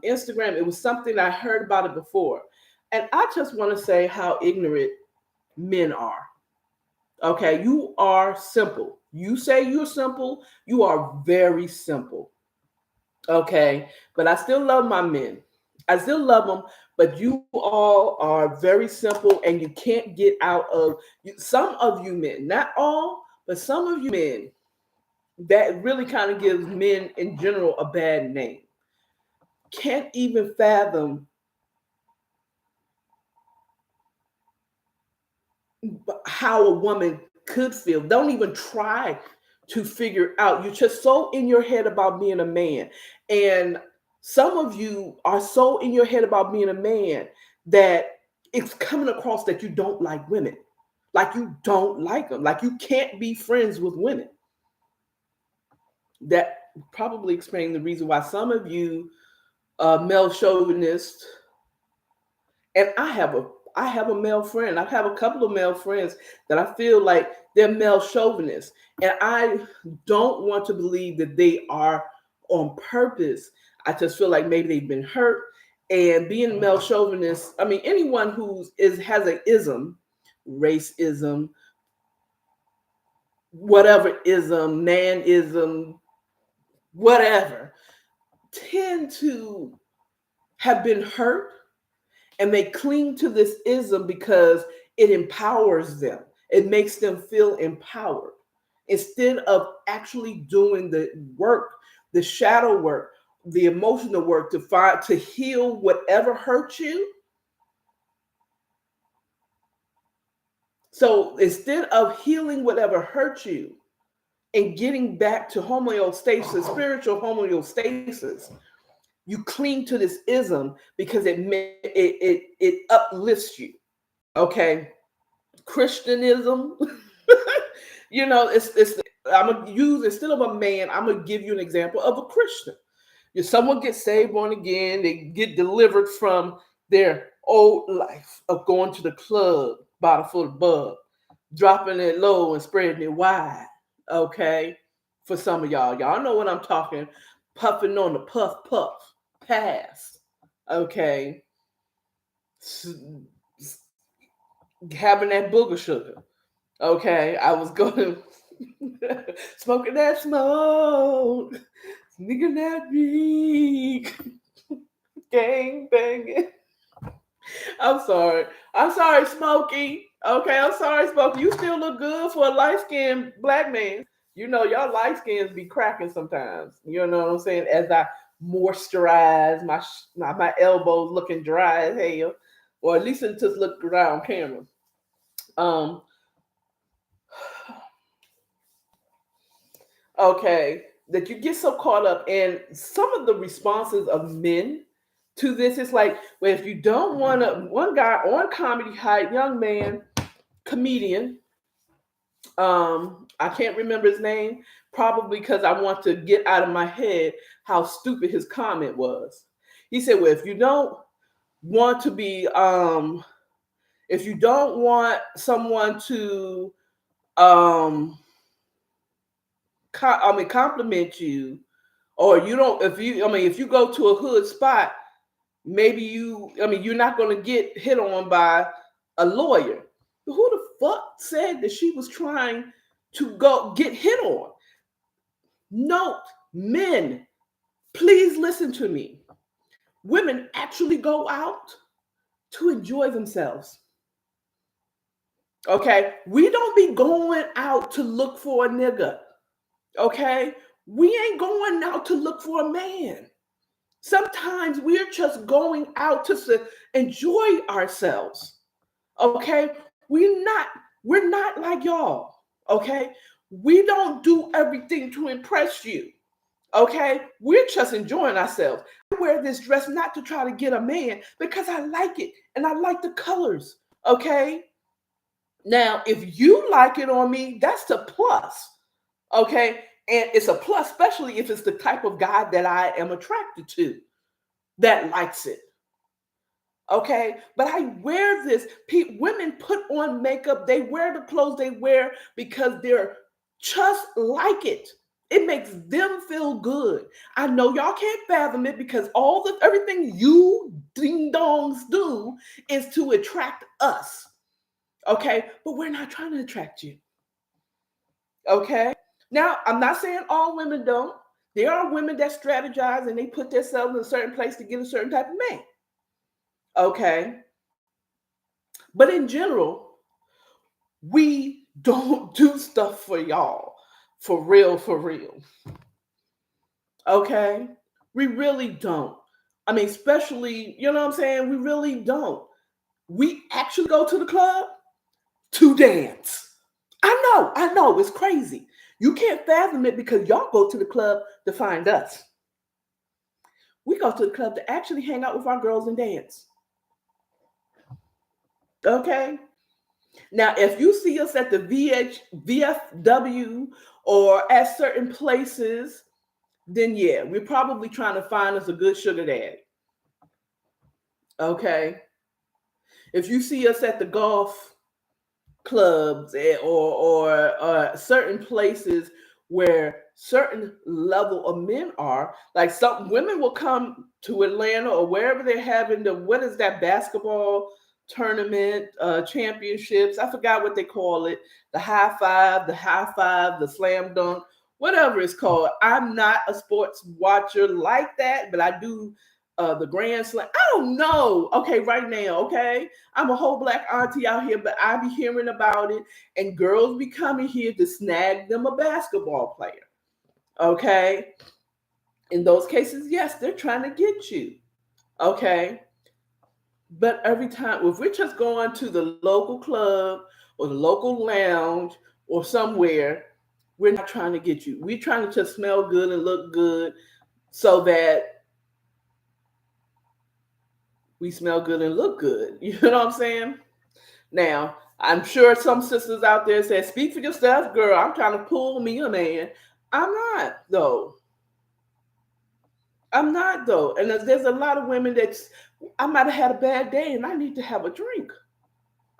Instagram. It was something I heard about it before. And I just want to say how ignorant men are. Okay, you are simple. You say you're simple. You are very simple. Okay, but I still love my men. I still love them, but you all are very simple and you can't get out of some of you men, not all, but some of you men, that really kind of gives men in general a bad name. Can't even fathom how a woman could feel. Don't even try to figure out. You're just so in your head about being a man. And some of you are so in your head about being a man that it's coming across that you don't like women. Like you don't like them. Like you can't be friends with women. That probably explains the reason why some of you male chauvinists, and I have I have a male friend. I have a couple of male friends that I feel like they're male chauvinists. And I don't want to believe that they are on purpose. I just feel like maybe they've been hurt. And being male chauvinist, I mean, anyone who has an ism, racism, whatever ism, nanism, whatever, tend to have been hurt, and they cling to this ism because it empowers them. It makes them feel empowered instead of actually doing the work, the shadow work, the emotional work to heal whatever hurt you. So instead of healing whatever hurt you and getting back to homeostasis, spiritual homeostasis, you cling to this ism because it uplifts you. Okay, Christianism. It's. I'm gonna use, instead of a man, I'm gonna give you an example of a Christian. If someone gets saved, born again, they get delivered from their old life of going to the club, bottle full of bug, dropping it low and spreading it wide. Okay, for some of y'all know what I'm talking. Puffing on the puff puff pass. Okay, having that booger sugar. Okay, I was going smoking that smoke, sneaking that weed, gang banging. I'm sorry. Smokey. Okay, I'm sorry, Smokey. You still look good for a light-skinned black man. Y'all light skins be cracking sometimes. You know what I'm saying? As I moisturize my elbows looking dry as hell, or at least it just look dry on camera. Okay, that you get so caught up in some of the responses of men to this. It's like, well, if you don't want to, one guy on Comedy Hype, young man, comedian, I can't remember his name, probably because I want to get out of my head how stupid his comment was. He said, well, if you don't want to be, if you don't want someone to, compliment you, or you don't, if you go to a hood spot, maybe you're not going to get hit on by a lawyer. Who the fuck said that she was trying to go get hit on? Note, men, please listen to me. Women actually go out to enjoy themselves. Okay? We don't be going out to look for a nigga. Okay? We ain't going out to look for a man. Sometimes we're just going out to enjoy ourselves. Okay? We're not like y'all. Okay? We don't do everything to impress you. Okay? We're just enjoying ourselves. I wear this dress not to try to get a man, because I like it and I like the colors. Okay? Now, if you like it on me, that's a plus. Okay? And it's a plus, especially if it's the type of guy that I am attracted to that likes it. Okay, but I wear this. Women put on makeup. They wear the clothes they wear because they're just like it. It makes them feel good. I know y'all can't fathom it, because everything you ding dongs do is to attract us. Okay, but we're not trying to attract you. Okay, now I'm not saying all women don't. There are women that strategize and they put themselves in a certain place to get a certain type of man. Okay. But in general, we don't do stuff for y'all. For real, for real. Okay? We really don't. I mean, especially, you know what I'm saying? We really don't. We actually go to the club to dance. I know, it's crazy. You can't fathom it because y'all go to the club to find us. We go to the club to actually hang out with our girls and dance. Okay? Now, if you see us at the VFW or at certain places, then yeah, we're probably trying to find us a good sugar daddy. Okay? If you see us at the golf clubs or certain places where certain level of men are, like some women will come to Atlanta or wherever they're having what is that basketball tournament championships, I forgot what they call it, the high five, the slam dunk, whatever it's called. I'm not a sports watcher like that, but I do the grand slam. I don't know. Okay, right now, okay, I'm a whole black auntie out here, but I be hearing about it, and girls be coming here to snag them a basketball player. Okay, in those cases, yes, they're trying to get you. Okay, but every time, if we're just going to the local club or the local lounge or somewhere, we're not trying to get you. We're trying to just smell good and look good so that we smell good and look good. You know what I'm saying? Now, I'm sure some sisters out there say, speak for yourself, girl. I'm trying to pull me a man. I'm not, though. I'm not, though. And there's a lot of women I might have had a bad day and I need to have a drink.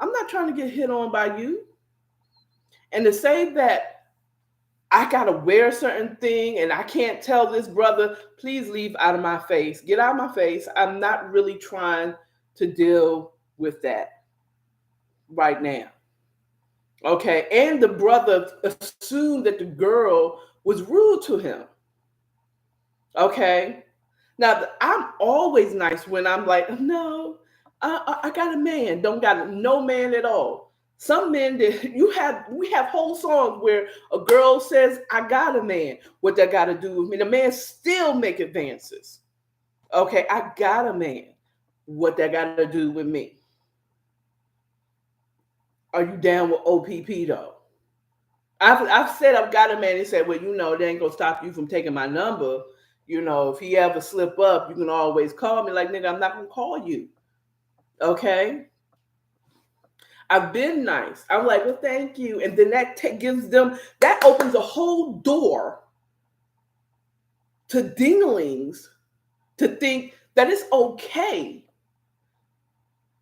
I'm not trying to get hit on by you. And to say that I got to wear a certain thing and I can't tell this brother, please leave out of my face. Get out of my face. I'm not really trying to deal with that right now. Okay. And the brother assumed that the girl was rude to him. Okay. Now, I'm always nice when I'm like, no, I got a man. Don't got no man at all. Some men that we have whole songs where a girl says, I got a man. What that got to do with me? The man still make advances. Okay, I got a man. What that got to do with me? Are you down with OPP though? I've said I've got a man. He said, well, they ain't gonna stop you from taking my number. If he ever slip up, you can always call me. Like, nigga, I'm not gonna call you. Okay. I've been nice. I'm like, well, thank you. And then that opens a whole door to dinglings to think that it's okay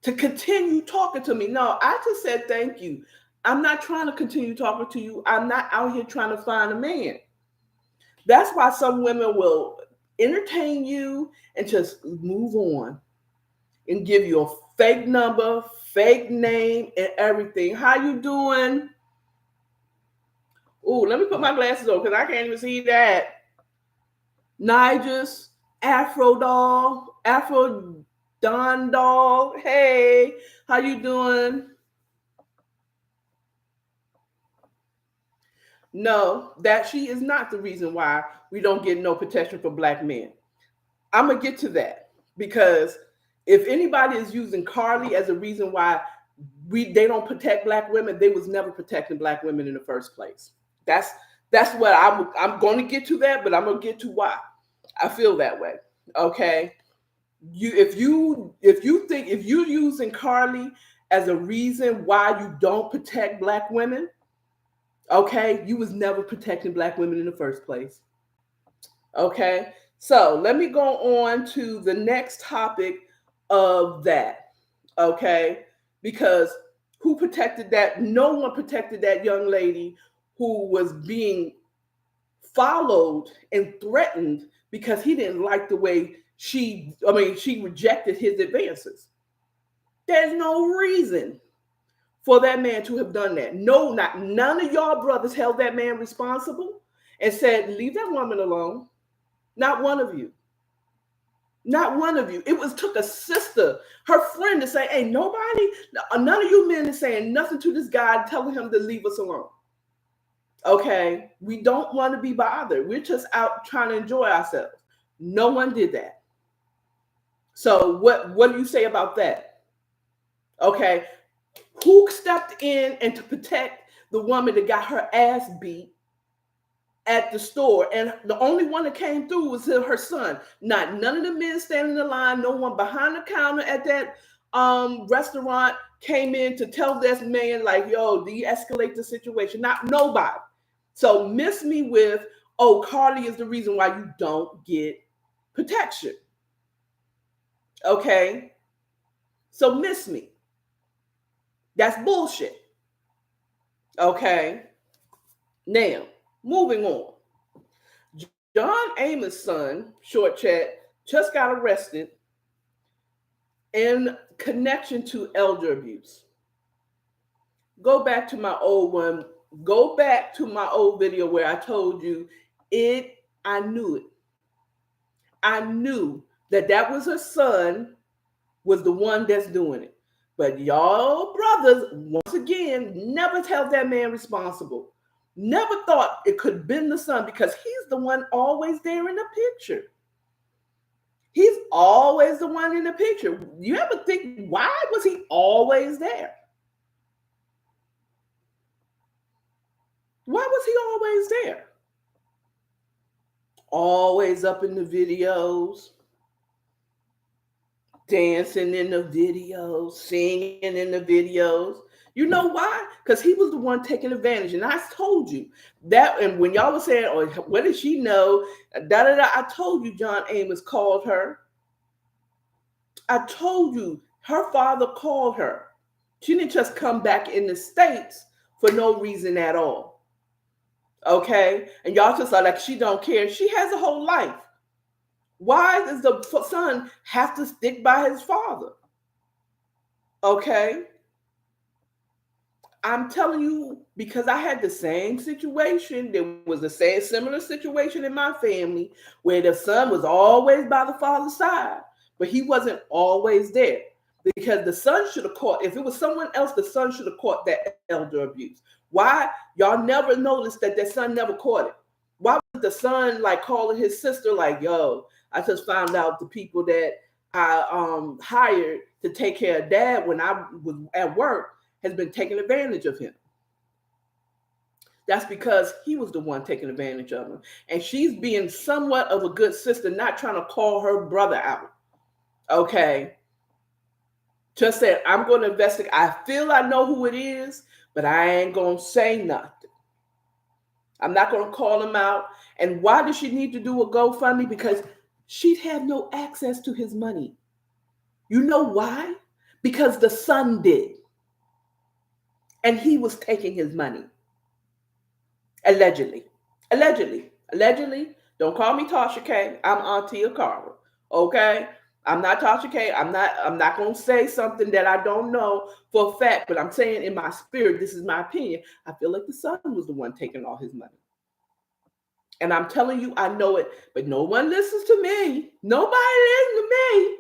to continue talking to me. No, I just said thank you. I'm not trying to continue talking to you. I'm not out here trying to find a man. That's why some women will entertain you and just move on and give you a fake number, fake name, and everything. How you doing? Ooh, let me put my glasses on because I can't even see that. Nigel, Afro doll, Afro Don doll. Hey, how you doing? No, that she is not the reason why we don't get no protection for black men. I'm gonna get to that because if anybody is using Carlee as a reason why they don't protect black women, they was never protecting black women in the first place. That's what I'm going to get to that, but I'm gonna get to why I feel that way. Okay, if you're using Carlee as a reason why you don't protect black women, okay, you was never protecting black women in the first place. Okay, so let me go on to the next topic of that. Okay, because who protected that? No one protected that young lady who was being followed and threatened because he didn't like the way she rejected his advances. There's no reason for that man to have done that. No, none of y'all brothers held that man responsible and said, leave that woman alone. Not one of you. Not one of you. Took a sister, her friend, to say, hey, none of you men is saying nothing to this guy, telling him to leave us alone. Okay, we don't want to be bothered. We're just out trying to enjoy ourselves. No one did that. So what do you say about that? Okay, who stepped in and to protect the woman that got her ass beat at the store? And the only one that came through was her son. None of the men standing in the line, no one behind the counter at that restaurant came in to tell this man, like, yo, de-escalate the situation. Not nobody. So miss me with, oh, Carlee is the reason why you don't get protection. Okay? So miss me. That's bullshit. Okay. Now, moving on. John Amos' son, short chat, just got arrested in connection to elder abuse. Go back to my old one. Go back to my old video where I told you it. I knew it. I knew that was her son was the one that's doing it. But y'all brothers, once again, never held that man responsible. Never thought it could have been the son because he's the one always there in the picture. He's always the one in the picture. You ever think, why was he always there? Why was he always there? Always up in the videos, dancing in the videos, singing in the videos. You know why? Because he was the one taking advantage. And I told you that, and when y'all were saying, oh, what did she know? I told you John Amos called her. I told you her father called her. She didn't just come back in the States for no reason at all. Okay? And y'all just are like, she don't care. She has a whole life. Why does the son have to stick by his father? Okay? I'm telling you, because I had the same situation. There was the same similar situation in my family where the son was always by the father's side, but he wasn't always there. Because the son should have caught, if it was someone else, the son should have caught that elder abuse. Why? Y'all never noticed that son never caught it. Why was the son like calling his sister like, yo, I just found out the people that I hired to take care of dad when I was at work has been taking advantage of him. That's because he was the one taking advantage of him. And she's being somewhat of a good sister, not trying to call her brother out. Okay. Just said, I'm going to investigate. I feel I know who it is, but I ain't going to say nothing. I'm not going to call him out. And why does she need to do a GoFundMe? Because she'd have no access to his money. You know why? Because the son did. And he was taking his money. Allegedly. Don't call me Tasha K. I'm Auntie Akara. Okay? I'm not Tasha K. I'm not going to say something that I don't know for a fact, but I'm saying in my spirit, this is my opinion. I feel like the son was the one taking all his money. And I'm telling you, I know it, but no one listens to me. Nobody listens to me.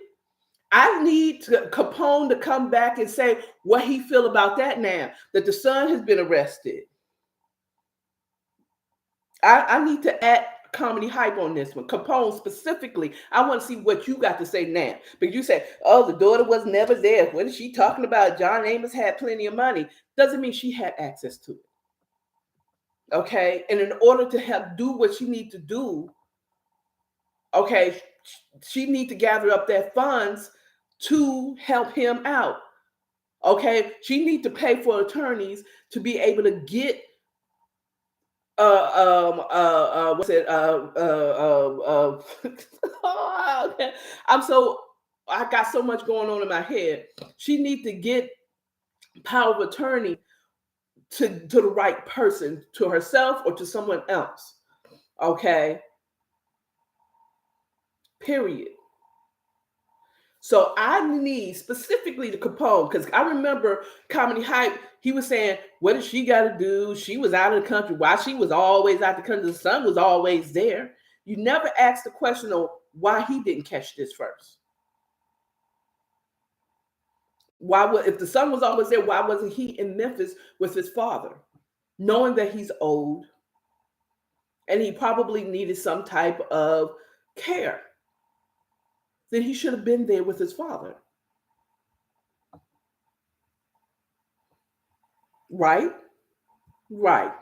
I need Capone to come back and say what he feel about that now, that the son has been arrested. I need to add comedy hype on this one. Capone specifically, I want to see what you got to say now. Because you said, oh, the daughter was never there. What is she talking about? John Amos had plenty of money. Doesn't mean she had access to it. Okay? And in order to help do what she needs to do, okay, she need to gather up their funds to help him out. Okay, she need to pay for attorneys to be able to get what's it okay. I got so much going on in my head. She need to get power of attorney to the right person, to herself or to someone else. Okay. Period. So I need specifically the Capone, because I remember Comedy Hype, he was saying, what did she got to do? She was out of the country. Why she was always out of the country? The son was always there. You never asked the question of why he didn't catch this first. If the son was always there, why wasn't he in Memphis with his father? Knowing that he's old and he probably needed some type of care. Then he should have been there with his father. Right? Right.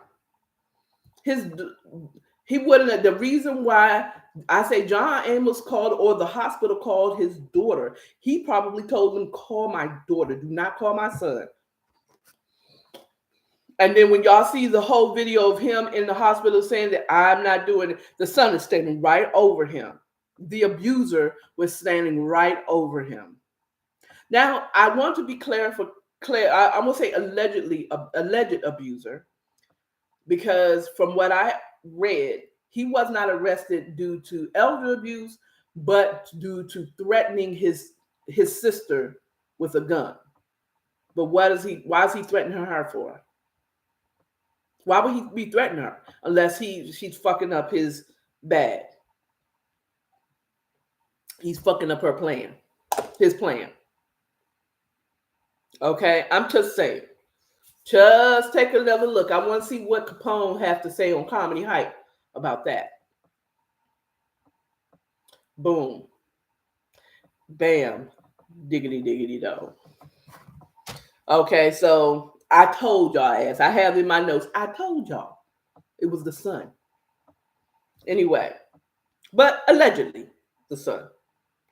He wouldn't. The reason why I say John Amos called, or the hospital called his daughter, he probably told them, call my daughter, do not call my son. And then when y'all see the whole video of him in the hospital saying that I'm not doing it, the son is standing right over him. The abuser was standing right over him. Now, I want to be clear Claire, I'm gonna say alleged abuser, because from what I read, he was not arrested due to elder abuse, but due to threatening his sister with a gun. But why is he threatening her for? Why would he be threatening her unless she's fucking up his bag? He's fucking up her plan, his plan. Okay, I'm just saying. Just take another look. I want to see what Capone has to say on Comedy Hype about that. Boom. Bam. Diggity diggity do. Okay, so I told y'all, as I have in my notes, I told y'all it was the son. Anyway, but allegedly, the son.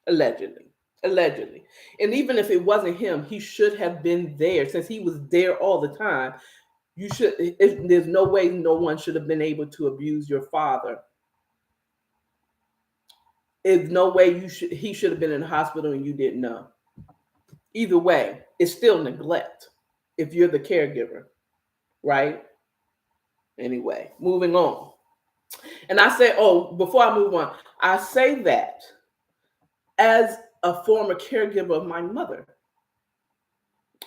Allegedly. Allegedly. And even if it wasn't him, he should have been there. Since he was there all the time, there's no way no one should have been able to abuse your father. There's no way he should have been in the hospital and you didn't know. Either way, it's still neglect if you're the caregiver, right? Anyway, moving on. And I say, before I move on, I say that as a former caregiver of my mother,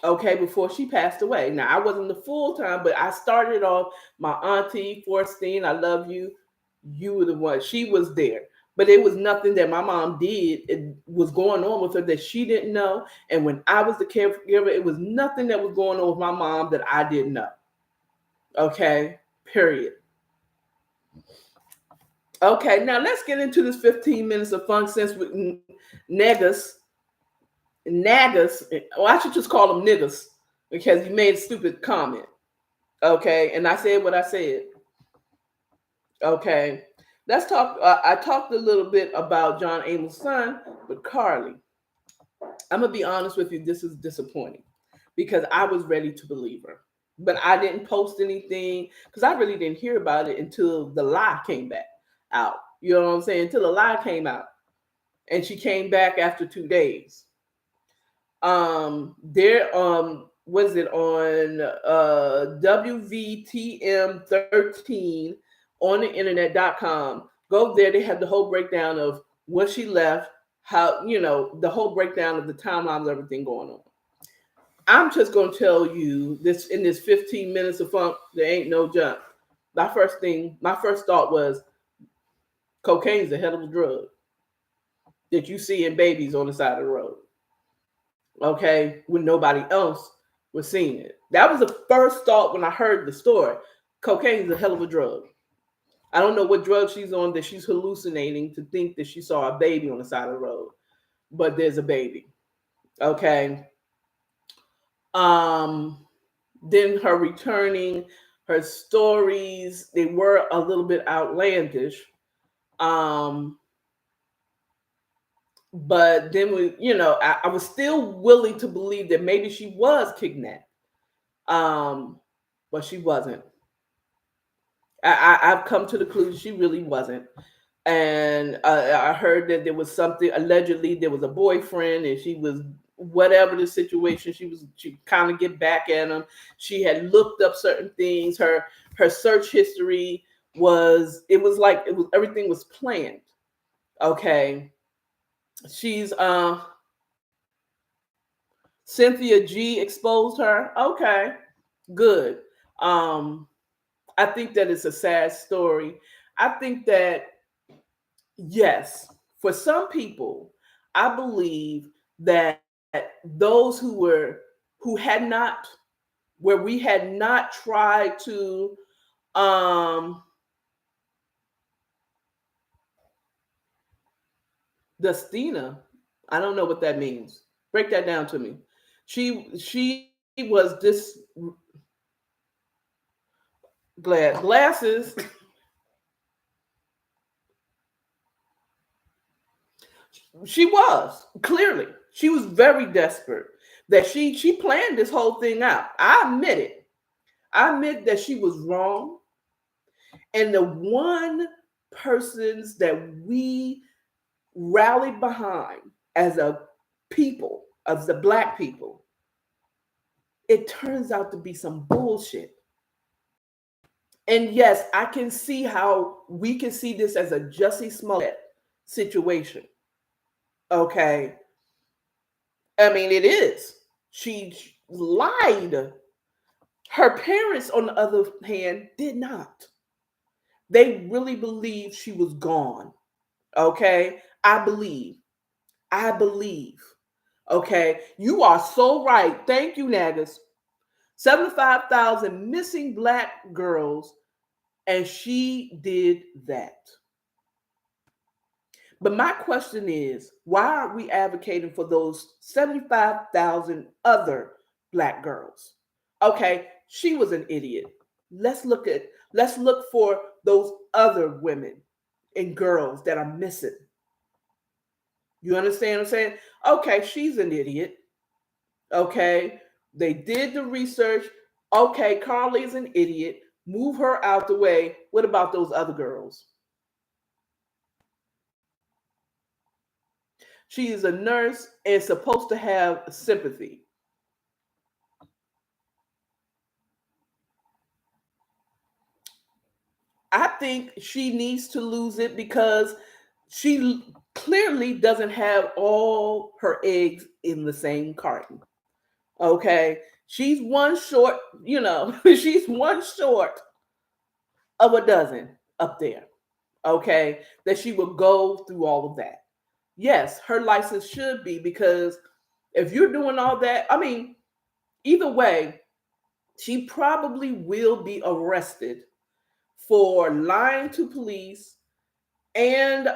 okay, before she passed away. Now, I wasn't the full time, but I started off my auntie, Forstine, I love you. You were the one. She was there. But it was nothing that my mom did. It was going on with her that she didn't know. And when I was the caregiver, it was nothing that was going on with my mom that I didn't know. Okay, period. Okay, now let's get into this 15 minutes of fun sense with niggas. I should just call them niggas because he made a stupid comment. Okay, and I said what I said. Okay, let's talk. I talked a little bit about John Amos' son, but Carlee. I'm gonna be honest with you. This is disappointing because I was ready to believe her, but I didn't post anything because I really didn't hear about it until the lie came back out. You know what I'm saying? Until the lie came out, and she came back after 2 days. There was it on WVTM 13 on the internet.com. Go there, they have the whole breakdown of what she left, how, the whole breakdown of the timeline of everything going on. I'm just gonna tell you this in this 15 minutes of funk, there ain't no jump. My first thought was cocaine's a hell of a drug that you see in babies on the side of the road. Okay, when nobody else was seeing it. That was the first thought when I heard the story. Cocaine is a hell of a drug. I don't know what drug she's on that she's hallucinating to think that she saw a baby on the side of the road, but there's a baby. Okay. Then her returning, her stories, they were a little bit outlandish. But then I was still willing to believe that maybe she was kidnapped. But she wasn't. I've come to the conclusion she really wasn't. And I heard that there was something, allegedly there was a boyfriend and she was, whatever the situation, she kind of get back at him. She had looked up certain things. Her search history everything was planned. Okay. She's Cynthia G exposed her. Okay, good. I think that it's a sad story. I think that, yes, for some people, I believe that those who had not, where we had not tried to Dustina, I don't know what that means. Break that down to me. She was this glasses. She was very desperate that she planned this whole thing out. I admit it. I admit that she was wrong. And the one persons that we rallied behind as a people, as the Black people, it turns out to be some bullshit. And yes, I can see how we can see this as a Jussie Smollett situation. Okay. I mean, it is. She lied. Her parents, on the other hand, did not. They really believed she was gone. Okay. I believe. Okay. You are so right. Thank you, Nagas. 75,000 missing Black girls, and she did that. But my question is, why aren't we advocating for those 75,000 other Black girls? Okay, she was an idiot. Let's look for those other women and girls that are missing. You understand what I'm saying? Okay, she's an idiot. Okay, they did the research. Okay, Carlee's an idiot. Move her out the way. What about those other girls? She is a nurse and supposed to have sympathy. I think she needs to lose it because she clearly doesn't have all her eggs in the same carton. Okay. She's one short, she's one short of a dozen up there. Okay. That she will go through all of that. Yes, her license should be, because if you're doing all that, I mean, either way, she probably will be arrested for lying to police and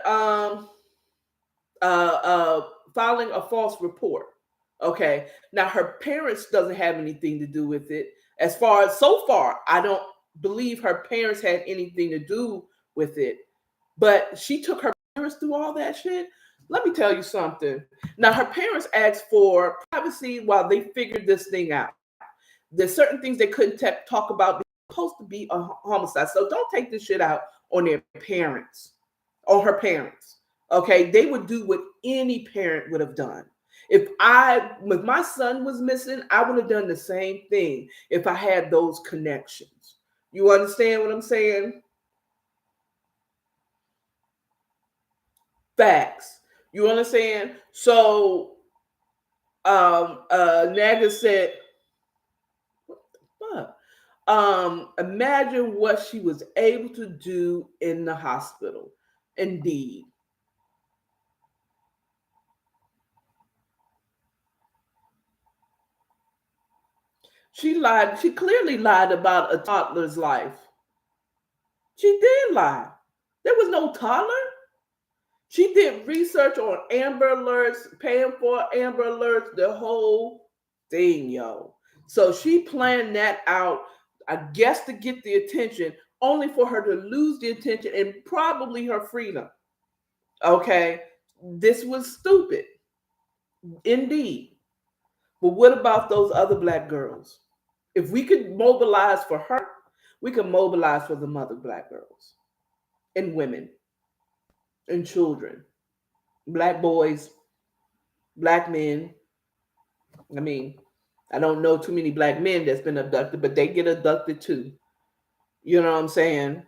filing a false report. Okay. Now her parents doesn't have anything to do with it. As far as so far, I don't believe her parents had anything to do with it. But she took her parents through all that shit. Let me tell you something. Now her parents asked for privacy while they figured this thing out. There's certain things they couldn't talk about. They're supposed to be a homicide. So don't take this shit out on their parents, on her parents. Okay, they would do what any parent would have done. If my son was missing, I would have done the same thing if I had those connections. You understand what I'm saying? Facts. You understand? So, Naga said, "What the fuck?" Imagine what she was able to do in the hospital. Indeed. She lied. She clearly lied about a toddler's life. She did lie. There was no toddler. She did research on Amber Alerts, paying for Amber Alerts, the whole thing, yo. So she planned that out, I guess, to get the attention, only for her to lose the attention and probably her freedom. Okay. This was stupid. Indeed. But what about those other Black girls? If we could mobilize for her, we could mobilize for the other Black girls and women and children, Black boys, Black men. I mean, I don't know too many Black men that's been abducted, but they get abducted too. You know what I'm saying?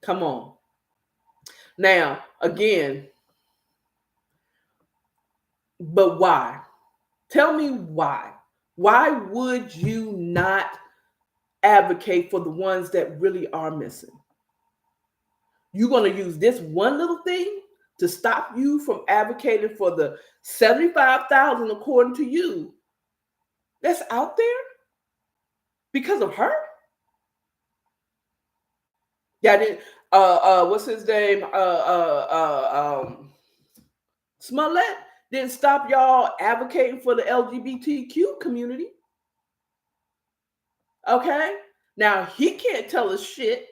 Come on. Now, again, but why? Tell me why. Why would you not advocate for the ones that really are missing? You're going to use this one little thing to stop you from advocating for the 75,000, according to you, that's out there because of her? Yeah, didn't. What's his name? Smollett didn't stop y'all advocating for the LGBTQ community. Okay, now he can't tell us shit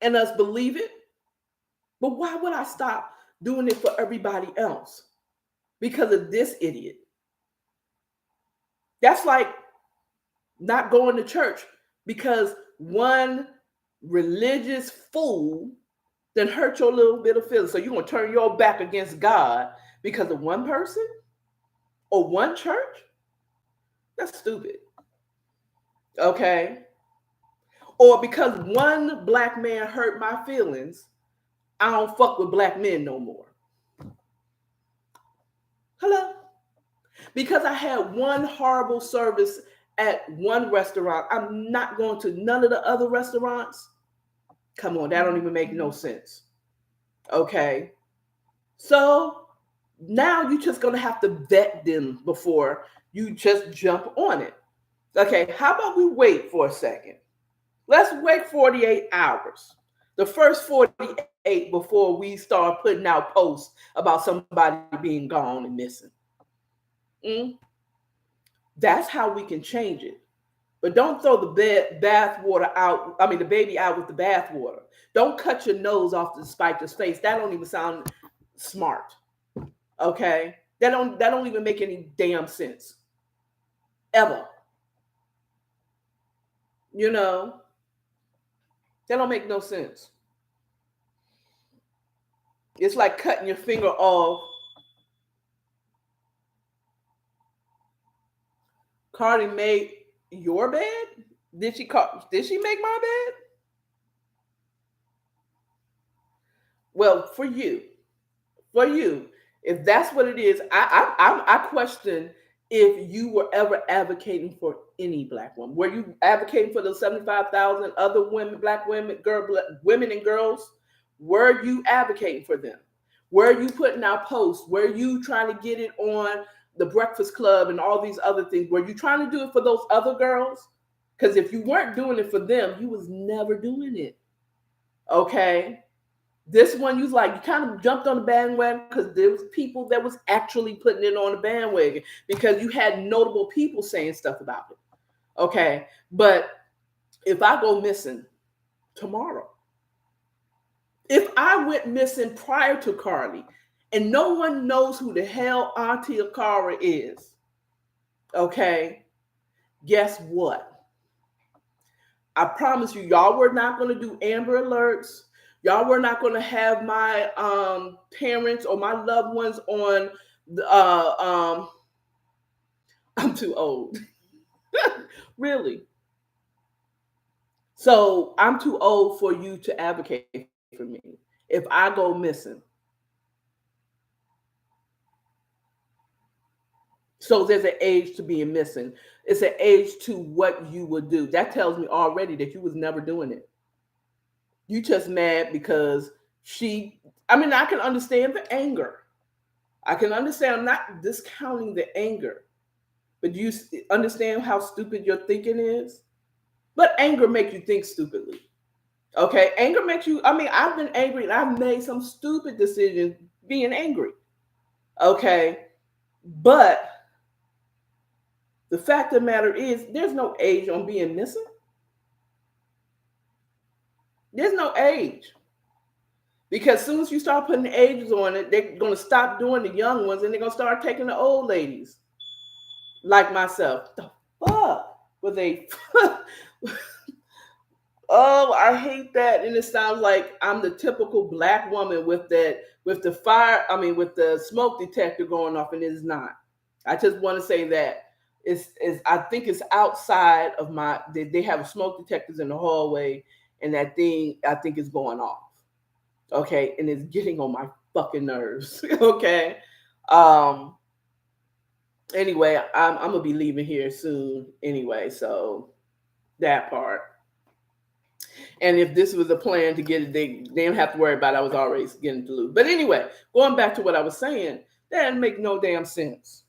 and us believe it. But why would I stop doing it for everybody else because of this idiot? That's like not going to church because one religious fool then hurt your little bit of feelings. So you're going to turn your back against God because of one person or one church? That's stupid. Okay? Or because one black man hurt my feelings, I don't fuck with black men no more. Hello? Because I had one horrible service at one restaurant, I'm not going to none of the other restaurants. Come on, that don't even make no sense. Okay? So now you're just going to have to vet them before you just jump on it. Okay, how about we wait for a second? Let's wait 48 hours. The first 48 before we start putting out posts about somebody being gone and missing. Mm? That's how we can change it. But don't throw the bath water out. I mean, the baby out with the bath water. Don't cut your nose off to spite your face. That don't even sound smart. Okay, that don't even make any damn sense. Ever. You know, that don't make no sense. It's like cutting your finger off. Carlee made your bed? Did she make my bed? Well, for you, if that's what it is, I question if you were ever advocating for any black woman. Were you advocating for those 75,000 other women, black women, women and girls? Were you advocating for them? Were you putting out posts? Were you trying to get it on the Breakfast Club and all these other things? Were you trying to do it for those other girls? Because if you weren't doing it for them, you was never doing it. Okay? This one, you kind of jumped on the bandwagon because there was people that was actually putting it on the bandwagon because you had notable people saying stuff about it. Okay, but if I go missing tomorrow, if I went missing prior to Carlee, and no one knows who the hell Auntie Akara is, okay, guess what? I promise you, y'all were not going to do Amber Alerts. Y'all were not going to have my parents or my loved ones on the, I'm too old. Really. So I'm too old for you to advocate for me if I go missing. So there's an age to being missing. It's an age to what you would do. That tells me already that you was never doing it. You just mad because I can understand the anger. I can understand, I'm not discounting the anger, but do you understand how stupid your thinking is? But anger makes you think stupidly. Okay, anger makes you, I've been angry and I've made some stupid decisions being angry. Okay, but the fact of the matter is there's no age on being missing. There's no age. Because as soon as you start putting ages on it, they're going to stop doing the young ones and they're going to start taking the old ladies like myself. The fuck were they? Oh, I hate that. And it sounds like I'm the typical black woman with the smoke detector going off, and it's not. I just want to say that I think it's outside of they have smoke detectors in the hallway, and that thing I think is going off. Okay, and it's getting on my fucking nerves. Okay. Anyway, I'm gonna be leaving here soon anyway, so that part. And if this was a plan to get it, they didn't have to worry about it. I was already getting to lose. But anyway, going back to what I was saying, that didn't make no damn sense.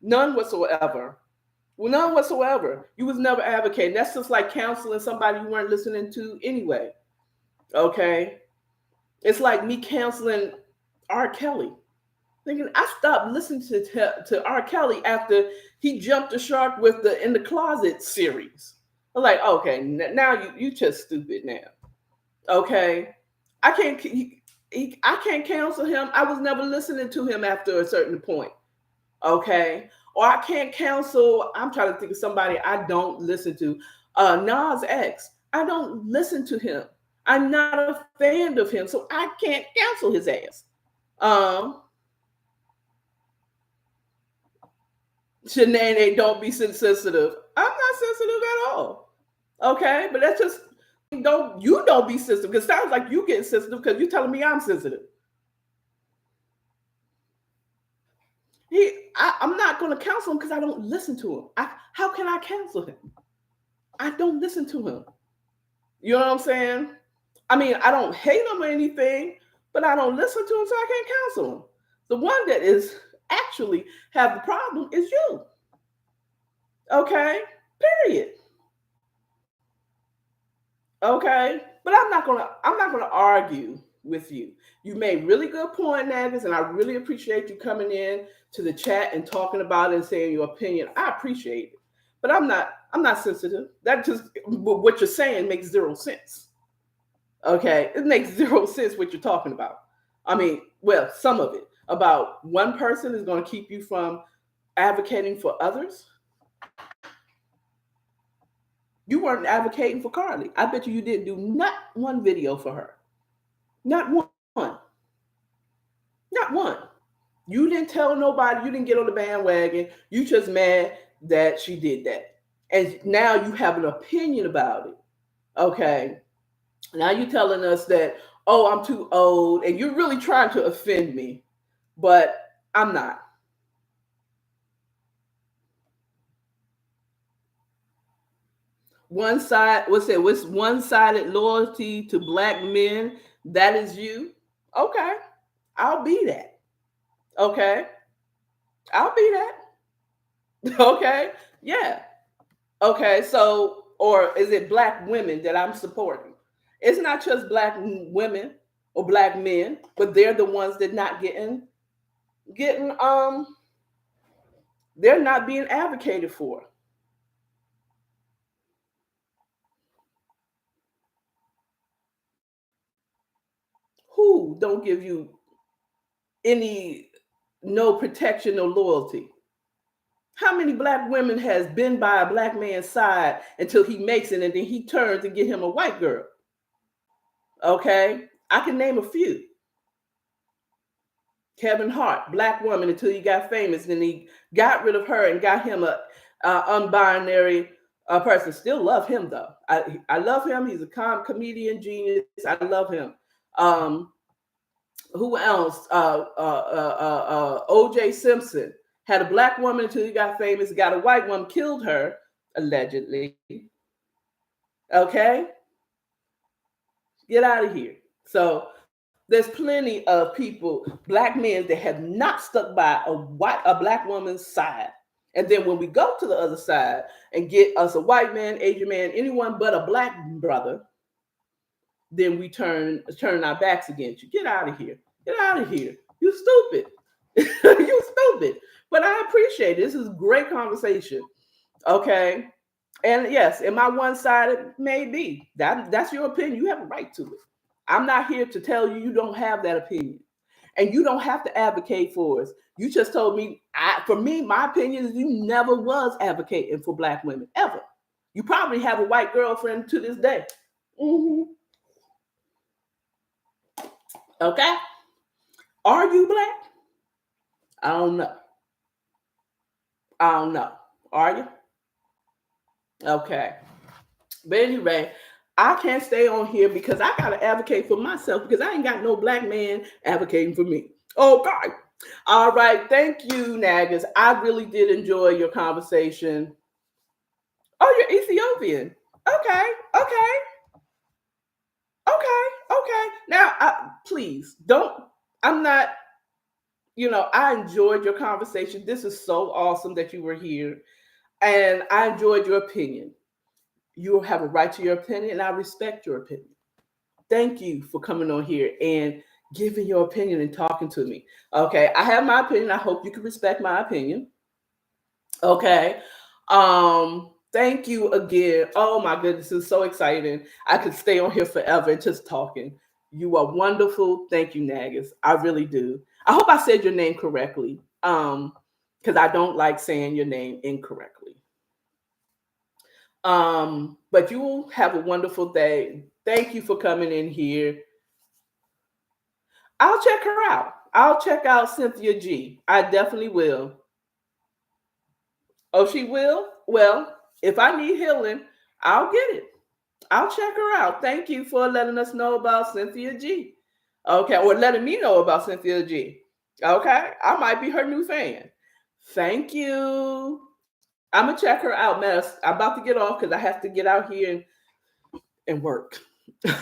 None whatsoever. Well, none whatsoever. You was never advocating. That's just like counseling somebody you weren't listening to anyway. Okay? It's like me counseling R. Kelly. Thinking I stopped listening to R. Kelly after he jumped the shark with the In the Closet series. I'm like, okay, now you just stupid now. Okay, I can't counsel him. I was never listening to him after a certain point. Okay, or I can't counsel. I'm trying to think of somebody I don't listen to. Nas X. I don't listen to him. I'm not a fan of him, so I can't counsel his ass. Shanae, don't be sensitive. I'm not sensitive at all. Okay, but that's just don't be sensitive, because it sounds like you getting sensitive because you're telling me I'm sensitive. I'm not going to counsel him because I don't listen to him. How can I counsel him? I don't listen to him. You know what I'm saying? I mean, I don't hate him or anything, but I don't listen to him, so I can't counsel him. The one that is actually have the problem is you. Okay? Period. Okay? But I'm not gonna argue with you. You made really good point, Nagus, and I really appreciate you coming in to the chat and talking about it and saying your opinion. I appreciate it. But I'm not sensitive. That just what you're saying makes zero sense. Okay? It makes zero sense what you're talking about. I mean, well, some of it. About one person is going to keep you from advocating for others. You weren't advocating for Carlee. I bet you didn't do not one video for her. Not one. Not one. You didn't tell nobody. You didn't get on the bandwagon. You just mad that she did that. And now you have an opinion about it. Okay. Now you're telling us that, oh, I'm too old. And you're really trying to offend me. But I'm not. What's one-sided loyalty to black men? That is you. Okay. I'll be that. Okay. I'll be that. Okay. Yeah. Okay. So, or is it black women that I'm supporting? It's not just black women or black men, but they're the ones that not getting they're not being advocated for. Who don't give you any no protection, no loyalty? How many black women has been by a black man's side until he makes it and then he turns and get him a white girl? Okay. I can name a few. Kevin Hart, black woman until he got famous, then he got rid of her and got him a unbinary person. Still love him though. I love him. He's a comedian genius. I love him. Who else? O.J. Simpson had a black woman until he got famous. Got a white woman, killed her allegedly. Okay, get out of here. So there's plenty of people, black men, that have not stuck by a black woman's side. And then when we go to the other side and get us a white man, Asian man, anyone but a black brother, then we turn our backs against you. Get out of here. Get out of here. You stupid. You stupid. But I appreciate it. This is a great conversation. Okay. And yes, am I one-sided? Maybe. That's your opinion. You have a right to it. I'm not here to tell you you don't have that opinion. And you don't have to advocate for us. You just told me, for me, my opinion is you never was advocating for black women, ever. You probably have a white girlfriend to this day. Mm-hmm. Okay? Are you black? I don't know. I don't know. Are you? Okay. But anyway, I can't stay on here because I got to advocate for myself because I ain't got no black man advocating for me. Okay. All right. Thank you, Nagas. I really did enjoy your conversation. Oh, you're Ethiopian. Okay. Okay. Okay. Now, please don't. I'm not. I enjoyed your conversation. This is so awesome that you were here. And I enjoyed your opinion. You have a right to your opinion, and I respect your opinion. Thank you for coming on here and giving your opinion and talking to me. Okay, I have my opinion. I hope you can respect my opinion. Okay. Thank you again. Oh my goodness, it's so exciting. I could stay on here forever just talking. You are wonderful. Thank you, Nagas. I really do. I hope I said your name correctly. Because I don't like saying your name incorrectly. But you will have a wonderful day. Thank you for coming in here. I'll check her out. I'll check out Cynthia G. I definitely will. Oh, she will? Well, if I need healing, I'll get it. I'll check her out. Thank you for letting us know about Cynthia G. Okay, or letting me know about Cynthia G. Okay, I might be her new fan. Thank you. I'm gonna check her out, Mess. I'm about to get off because I have to get out here and work.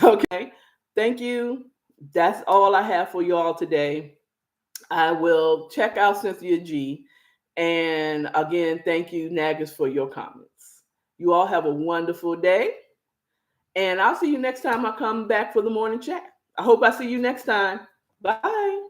Okay. Thank you. That's all I have for y'all today. I will check out Cynthia G. And again, thank you, Nagas, for your comments. You all have a wonderful day. And I'll see you next time I come back for the morning chat. I hope I see you next time. Bye.